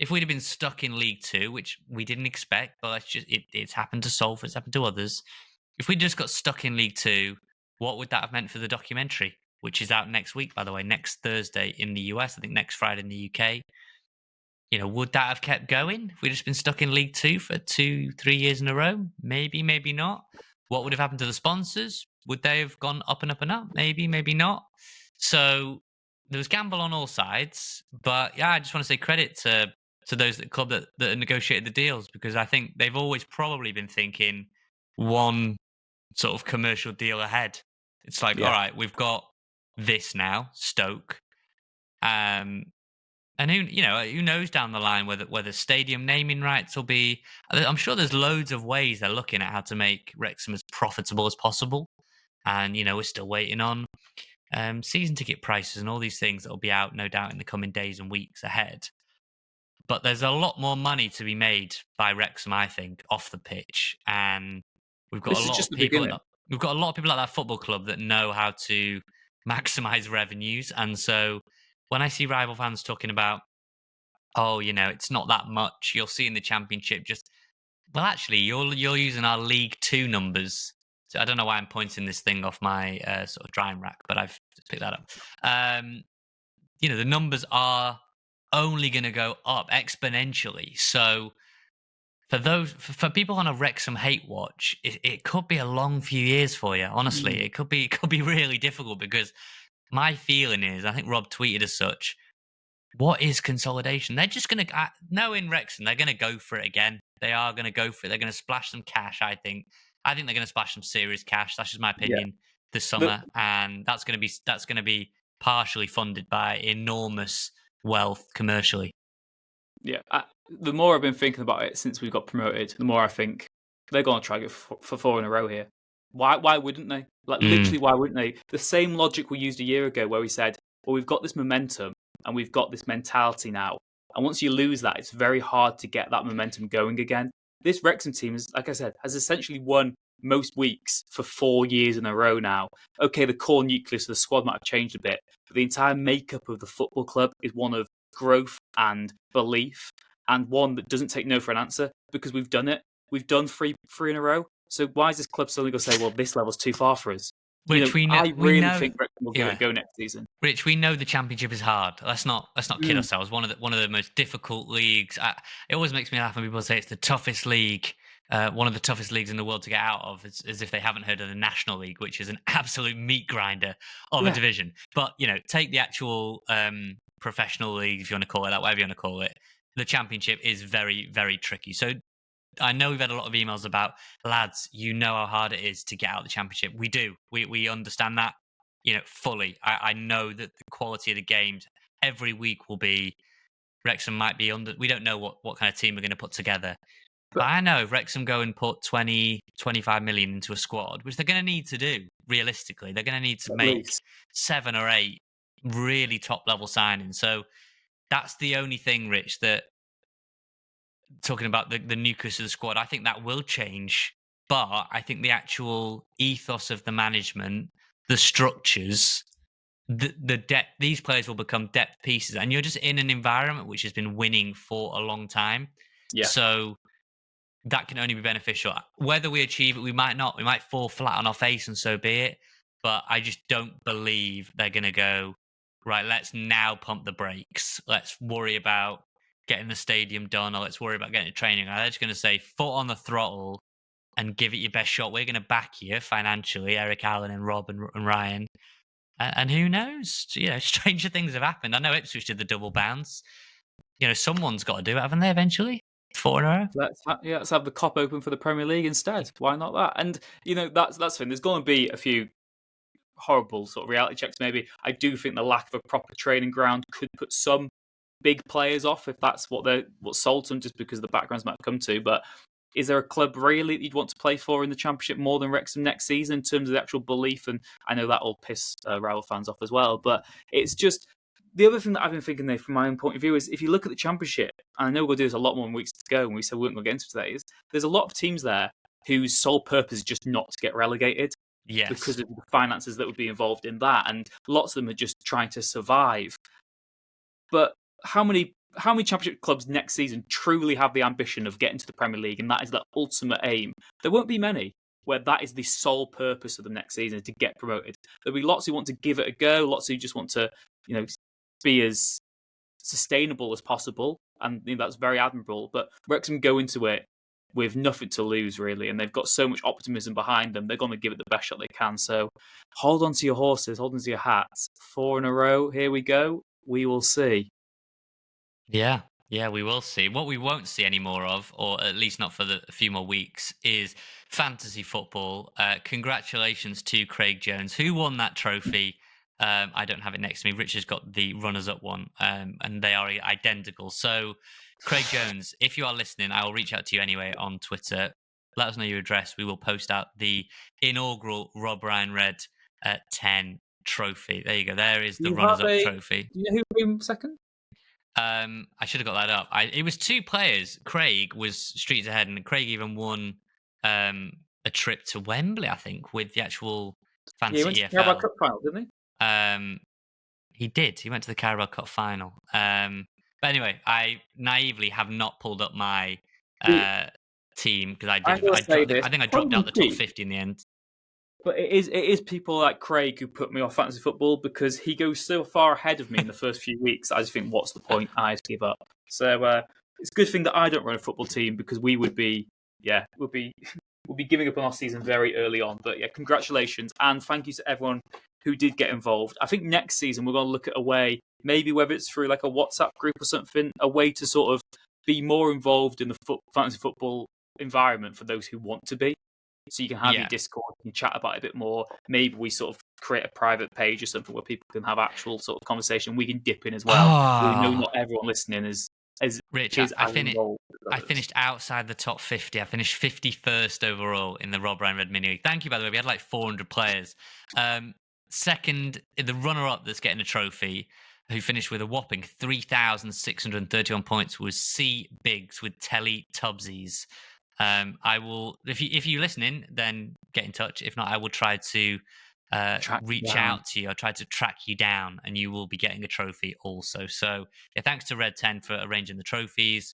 we'd have been stuck in League Two, which we didn't expect, but it's happened to Salford, it's happened to others. If we just got stuck in League Two, what would that have meant for the documentary, which is out next week, by the way, next Thursday in the US, I think next Friday in the UK? Would that have kept going if we'd just been stuck in League Two for 2-3 years in a row? Maybe, maybe not. What would have happened to the sponsors? Would they have gone up and up and up? Maybe, maybe not. So there was gamble on all sides, but yeah, I just want to say credit to those at the club that negotiated the deals, because I think they've always probably been thinking one sort of commercial deal ahead. It's like, all right, we've got this now, Stoke, and who knows down the line whether stadium naming rights will be. I'm sure there's loads of ways they're looking at how to make Wrexham as profitable as possible, and we're still waiting on season ticket prices and all these things that will be out, no doubt, in the coming days and weeks ahead. But there's a lot more money to be made by Wrexham, I think, off the pitch, and we've got a lot of people. We've got a lot of people at that football club that know how to maximise revenues, and so when I see rival fans talking about, oh, it's not that much, you'll see in the Championship, well, actually, you're using our League Two numbers. So I don't know why I'm pointing this thing off my sort of drying rack, but I've just picked that up. The numbers are only going to go up exponentially. So for people on a Wrexham hate watch, it could be a long few years for you. Honestly, it could be really difficult, because my feeling is, I think Rob tweeted as such, what is consolidation? They're just going to, knowing Wrexham, they're going to go for it again. They are going to go for it. They're going to splash some cash, I think. I think they're going to splash some serious cash. That's just my opinion this summer. And that's going to be partially funded by enormous wealth commercially. Yeah. The more I've been thinking about it since we got promoted, the more I think they're going to try it for 4 in a row here. Why wouldn't they? Literally, why wouldn't they? The same logic we used a year ago, where we said, well, we've got this momentum and we've got this mentality now. And once you lose that, it's very hard to get that momentum going again. This Wrexham team, is, like I said, has essentially won most weeks for 4 years in a row now. Okay, the core nucleus of the squad might have changed a bit, but the entire makeup of the football club is one of growth and belief, and one that doesn't take no for an answer, because we've done it. We've done three in a row. So why is this club suddenly going to say, well, this level's too far for us? Which we know. I really think Wrexham will give it a go next season. Rich, we know the Championship is hard. Let's not kid ourselves. One of the most difficult leagues. It always makes me laugh when people say it's the toughest league, one of the toughest leagues in the world to get out of, as if they haven't heard of the National League, which is an absolute meat grinder of a division. But take the actual professional league, if you want to call it that, whatever you want to call it. The Championship is very, very tricky. So I know we've had a lot of emails about, lads, you know how hard it is to get out of the Championship. We do. We understand that. fully. I know that the quality of the games every week will be Wrexham might be under. We don't know what kind of team we're going to put together. But I know if Wrexham go and put 20, 25 million into a squad, which they're going to need to do, realistically. They're going to need to make 7 or 8 really top-level signings. So that's the only thing, Rich, that talking about the nucleus of the squad, I think that will change. But I think the actual ethos of the management, the structures, the depth, these players will become depth pieces. And you're just in an environment which has been winning for a long time. Yeah. So that can only be beneficial. Whether we achieve it, we might not. We might fall flat on our face, and so be it. But I just don't believe they're going to go, right, let's now pump the brakes. Let's worry about getting the stadium done, or let's worry about getting training. They're just going to say, foot on the throttle and give it your best shot. We're going to back you financially, Eric Allen and Rob and Ryan. And who knows? Stranger things have happened. I know Ipswich did the double bounce. Someone's got to do it, haven't they, eventually? 4 in a row. Let's have the cop open for the Premier League instead. Why not that? And that's the thing. There's going to be a few horrible sort of reality checks. Maybe I do think the lack of a proper training ground could put some big players off if that's what sold them, just because the backgrounds might come to. But is there a club really that you'd want to play for in the Championship more than Wrexham next season in terms of the actual belief? And I know that will piss rival fans off as well. But it's just. The other thing that I've been thinking there from my own point of view is if you look at the Championship, and I know we'll do this a lot more weeks to go, and we said we weren't going to get into today, is there's a lot of teams there whose sole purpose is just not to get relegated because of the finances that would be involved in that, and lots of them are just trying to survive. But how many Championship clubs next season truly have the ambition of getting to the Premier League, and that is their ultimate aim? There won't be many where that is the sole purpose of them next season, to get promoted. There'll be lots who want to give it a go, lots who just want to, be as sustainable as possible, and that's very admirable. But Wrexham go into it with nothing to lose, really, and they've got so much optimism behind them. They're going to give it the best shot they can. So hold on to your horses, hold on to your hats. 4 in a row, here we go. We will see. Yeah, we will see. What we won't see any more of, or at least not for a few more weeks, is fantasy football. Congratulations to Craig Jones, who won that trophy. I don't have it next to me. Richard's got the runners-up one, and they are identical. So, Craig Jones, if you are listening, I will reach out to you anyway on Twitter. Let us know your address. We will post out the inaugural Rob Ryan Red 10 trophy. There you go. There is the runners-up trophy. Do you know who came second? I should have got that up. It was 2 players. Craig was streets ahead, and Craig even won a trip to Wembley, I think, with the actual fancy he went to EFL. the Carabao Cup final, didn't he? He did. He went to the Carabao Cup final. But anyway, I naively have not pulled up my team because I think I dropped out the top 50 in the end. But it is people like Craig who put me off fantasy football, because he goes so far ahead of me in the first few weeks. I just think, what's the point? I just give up. So it's a good thing that I don't run a football team, because we would be giving up on our season very early on. But yeah, congratulations, and thank you to everyone who did get involved. I think next season we're going to look at a way, maybe whether it's through like a WhatsApp group or something, a way to sort of be more involved in the fantasy football environment for those who want to be. So you can have your Discord and chat about it a bit more. Maybe we sort of create a private page or something where people can have actual sort of conversation. We can dip in as well. We know not everyone listening is Rich. I finished outside the top 50. I finished 51st overall in the Rob Ryan Red Mini League. Thank you, by the way. We had like 400 players. Second, the runner-up that's getting a trophy, who finished with a whopping 3,631 points, was C. Biggs with Telly Tubsies. I will, if you're listening, then get in touch. If not, I will try to reach out to you. I'll try to track you down, and you will be getting a trophy also. So yeah, thanks to Red 10 for arranging the trophies.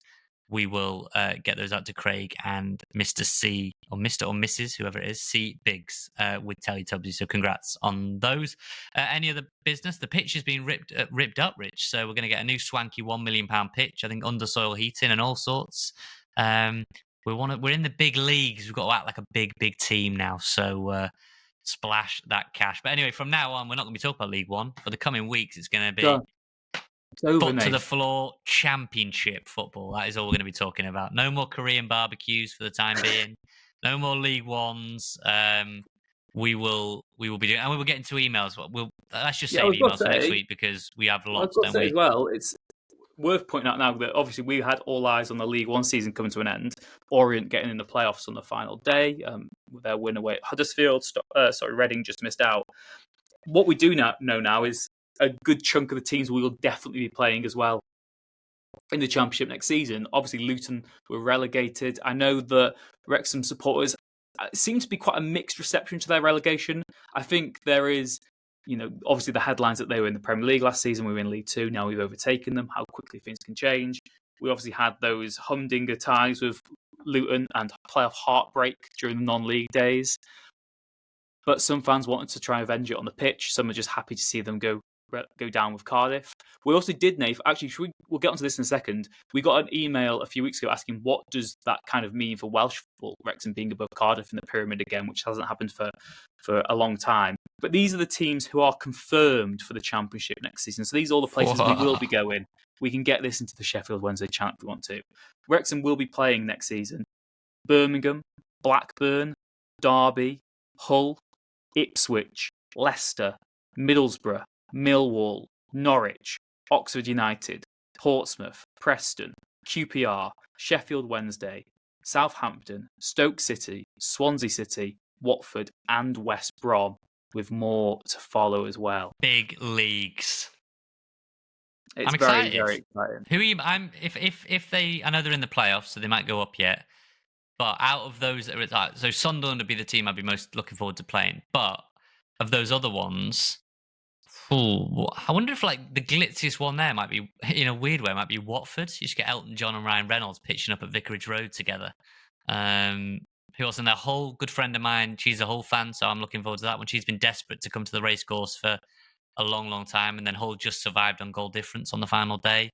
We will get those out to Craig and Mr. C, or Mr. or Mrs, whoever it is, C. Biggs with Teletubbies. So congrats on those. Any other business? The pitch has been ripped up, Rich. So we're going to get a new swanky £1 million pitch. I think under soil heating and all sorts. We're in the big leagues. We've got to act like a big team now. So splash that cash. But anyway, from now on, we're not going to be talking about League One. For the coming weeks, it's going to be foot to the floor Championship football. That is all we're going to be talking about. No more Korean barbecues for the time being. No more League Ones. we will be doing, and we will get into emails. Let's just Yeah, I save was going to emails for next say. week because we have I was lots, going to don't say we? as well. It's worth pointing out now that obviously we had all eyes on the League One season coming to an end. Orient getting in the playoffs on the final day with their win away at Huddersfield. Reading just missed out. What we do know now is a good chunk of the teams we will definitely be playing as well in the Championship next season. Obviously, Luton were relegated. I know that Wrexham supporters seem to be quite a mixed reception to their relegation. I think there is, obviously the headlines that they were in the Premier League last season, we were in League Two, now we've overtaken them, how quickly things can change. We obviously had those humdinger ties with Luton and playoff heartbreak during the non-league days. But some fans wanted to try and avenge it on the pitch. Some are just happy to see them go down with Cardiff. We also did, Nath, actually, we'll get onto this in a second. We got an email a few weeks ago asking what does that kind of mean for Welsh football, Wrexham being above Cardiff in the pyramid again, which hasn't happened for a long time. But these are the teams who are confirmed for the Championship next season. So these are all the places we will be going. We can get this into the Sheffield Wednesday channel if we want to. Wrexham will be playing next season Birmingham, Blackburn, Derby, Hull, Ipswich, Leicester, Middlesbrough, Millwall, Norwich, Oxford United, Portsmouth, Preston, QPR, Sheffield Wednesday, Southampton, Stoke City, Swansea City, Watford, and West Brom, with more to follow as well. Big leagues. It's I'm very, excited. very exciting. Who are you? If they, I know they're in the playoffs, so they might go up yet. But out of those, so Sunderland would be the team I'd be most looking forward to playing. But of those other ones, I wonder if like the glitziest one there might be, in a weird way, might be Watford. You just get Elton John and Ryan Reynolds pitching up at Vicarage Road together. Who else? And a whole good friend of mine, she's a Hull fan, so I'm looking forward to that one. She's been desperate to come to the racecourse for a long, long time, and then Hull just survived on goal difference on the final day.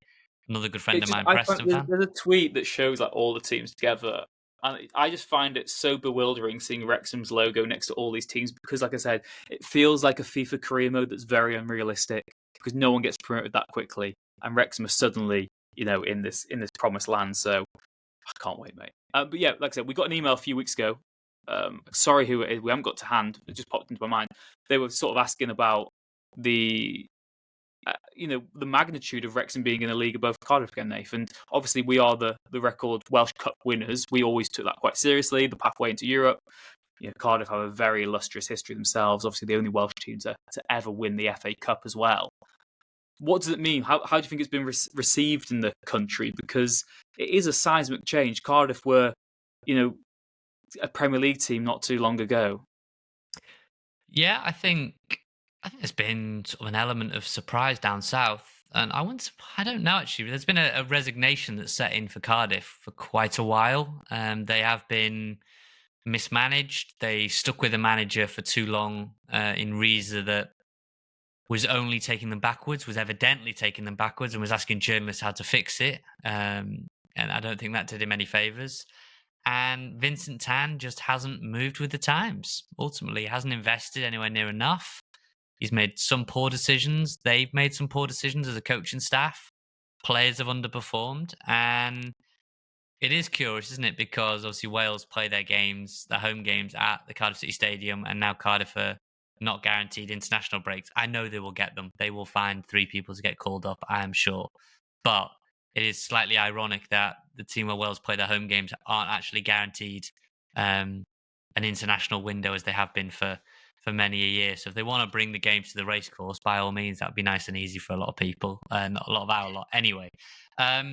Another good friend of mine, Preston fan. There's a tweet that shows like all the teams together. And I just find it so bewildering seeing Wrexham's logo next to all these teams because, like I said, it feels like a FIFA career mode that's very unrealistic because no one gets promoted that quickly, and Wrexham are suddenly, in this promised land. So I can't wait, mate. But yeah, like I said, we got an email a few weeks ago. Sorry who it is, we haven't got to hand. It just popped into my mind. They were sort of asking about the the magnitude of Wrexham being in a league above Cardiff again, Nathan. And obviously, we are the record Welsh Cup winners. We always took that quite seriously, the pathway into Europe. Cardiff have a very illustrious history themselves. Obviously, the only Welsh team to ever win the FA Cup as well. What does it mean? How do you think it's been received in the country? Because it is a seismic change. Cardiff were, a Premier League team not too long ago. Yeah, I think there's been sort of an element of surprise down south. And I don't know, actually. There's been a resignation that's set in for Cardiff for quite a while. They have been mismanaged. They stuck with a manager for too long in Riza that was only taking them backwards, was evidently taking them backwards, and was asking journalists how to fix it. And I don't think that did him any favours. And Vincent Tan just hasn't moved with the times. Ultimately, he hasn't invested anywhere near enough. He's made some poor decisions. They've made some poor decisions as a coaching staff. Players have underperformed. And it is curious, isn't it? Because obviously Wales play their home games at the Cardiff City Stadium, and now Cardiff are not guaranteed international breaks. I know they will get them. They will find 3 people to get called up, I am sure. But it is slightly ironic that the team where Wales play their home games aren't actually guaranteed an international window as they have been for many a year. So if they want to bring the games to the racecourse, by all means, that would be nice and easy for a lot of people. Not a lot of our lot. Anyway, I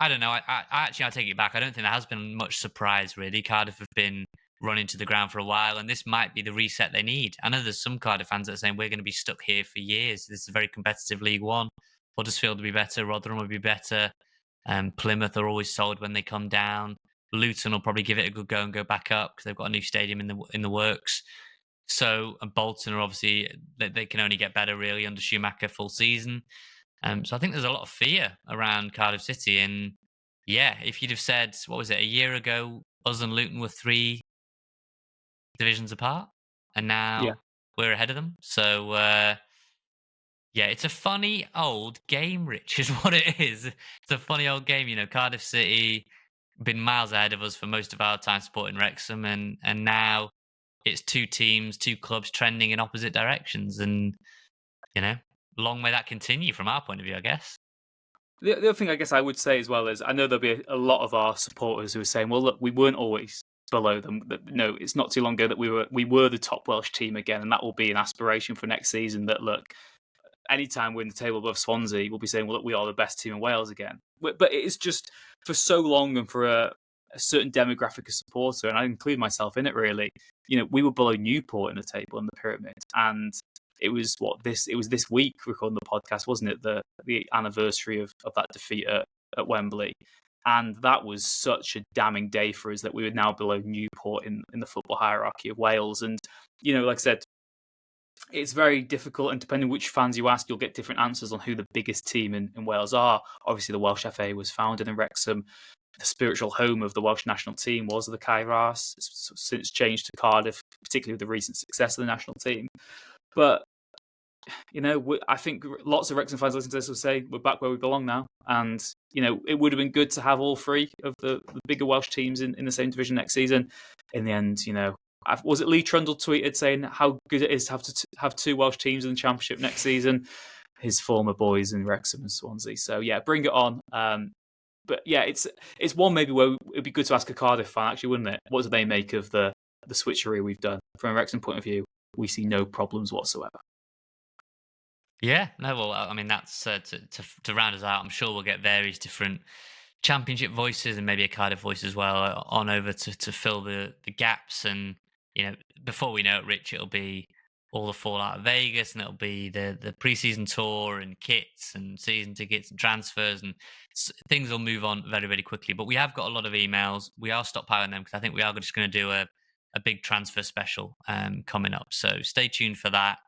don't know. I take it back. I don't think there has been much surprise, really. Cardiff have been running to the ground for a while, and this might be the reset they need. I know there's some Cardiff fans that are saying we're going to be stuck here for years. This is a very competitive League One. Huddersfield will be better. Rotherham will be better. Plymouth are always solid when they come down. Luton will probably give it a good go and go back up because they've got a new stadium in the works. So Bolton are obviously, they can only get better really under Schumacher full season. So I think there's a lot of fear around Cardiff City. And yeah, if you'd have said, what was it, a year ago, us and Luton were 3 divisions apart, and now we're ahead of them. So yeah, it's a funny old game, Rich, is what it is. It's a funny old game. Cardiff City been miles ahead of us for most of our time supporting Wrexham, and now it's two teams, two clubs trending in opposite directions, and long may that continue from our point of view, I guess. The other thing I guess I would say as well is I know there'll be a lot of our supporters who are saying, well, look, we weren't always below them. No, it's not too long ago that we were the top Welsh team again, and that will be an aspiration for next season. That look, anytime we're in the table above Swansea, we'll be saying, well, look, we are the best team in Wales again. But it is just for so long and for a certain demographic of supporter, and I include myself in it really. We were below Newport in the table in the pyramid, and it was this week recording the podcast, wasn't it? The anniversary of that defeat at Wembley. And that was such a damning day for us that we were now below Newport in the football hierarchy of Wales. And, like I said, it's very difficult. And depending which fans you ask, you'll get different answers on who the biggest team in Wales are. Obviously, the Welsh FA was founded in Wrexham. The spiritual home of the Welsh national team was the Caerhras. It's since changed to Cardiff, particularly with the recent success of the national team. But I think lots of Wrexham fans listening to this will say we're back where we belong now. And, it would have been good to have all three of the bigger Welsh teams in the same division next season. In the end, was it Lee Trundle tweeted saying how good it is to have two Welsh teams in the Championship next season? His former boys in Wrexham and Swansea. So, yeah, bring it on. But, yeah, it's one maybe where it'd be good to ask a Cardiff fan, actually, wouldn't it? What do they make of the switchery we've done? From a Wrexham point of view, we see no problems whatsoever. Yeah, no, well, I mean, that's to round us out. I'm sure we'll get various different Championship voices and maybe a Cardiff voice as well on over to fill the gaps. And, before we know it, Rich, it'll be all the fallout of Vegas, and it'll be the pre-season tour and kits and season tickets and transfers, and things will move on very, very quickly. But we have got a lot of emails. We are stockpiling them because I think we are just going to do a big transfer special coming up. So stay tuned for that.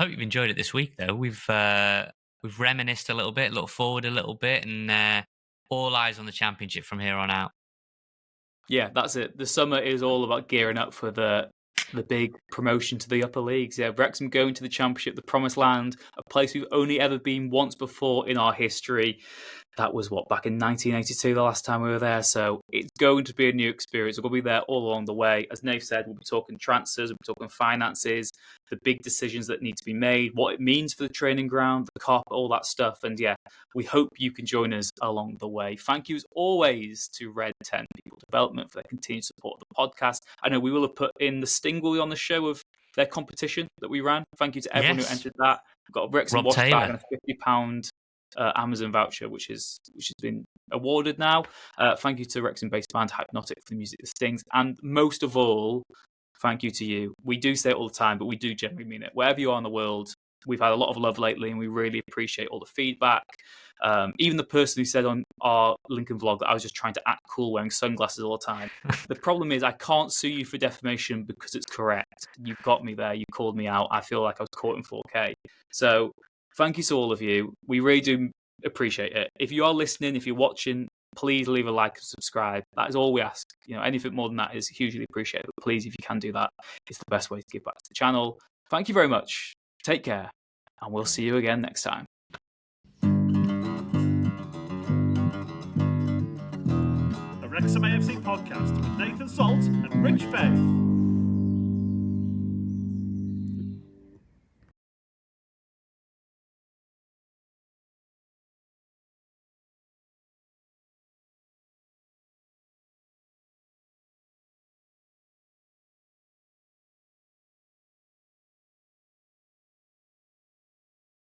Hope you've enjoyed it this week, though. We've reminisced a little bit, looked forward a little bit, and all eyes on the Championship from here on out. Yeah, that's it. The summer is all about gearing up for the big promotion to the upper leagues. Yeah, Wrexham going to the Championship, the promised land, a place we've only ever been once before in our history. That was back in 1982, the last time we were there. So it's going to be a new experience. We'll be there all along the way. As Nave said, we'll be talking transfers, we'll be talking finances, the big decisions that need to be made, what it means for the training ground, the carpet, all that stuff. And yeah, we hope you can join us along the way. Thank you as always to Red 10 People Development for their continued support of the podcast. I know we will have put in the sting will be on the show of their competition that we ran. Thank you to everyone who entered that. We've got a Wrexham wash bag and a £50 Amazon voucher, which has been awarded now. Thank you to Wrexham-based band Hypnotic for the music that stings, and most of all, thank you to you. We do say it all the time, but we do generally mean it. Wherever you are in the world, we've had a lot of love lately, and we really appreciate all the feedback. Even the person who said on our Lincoln vlog that I was just trying to act cool wearing sunglasses all the time. The problem is I can't sue you for defamation because it's correct. You got me there. You called me out. I feel like I was caught in 4K. So thank you to all of you. We really do appreciate it. If you are listening, if you're watching, please leave a like and subscribe. That is all we ask. Anything more than that is hugely appreciated. But please, if you can do that, it's the best way to give back to the channel. Thank you very much. Take care, and we'll see you again next time. The Wrexham AFC podcast with Nathan Salt and Rich Bay.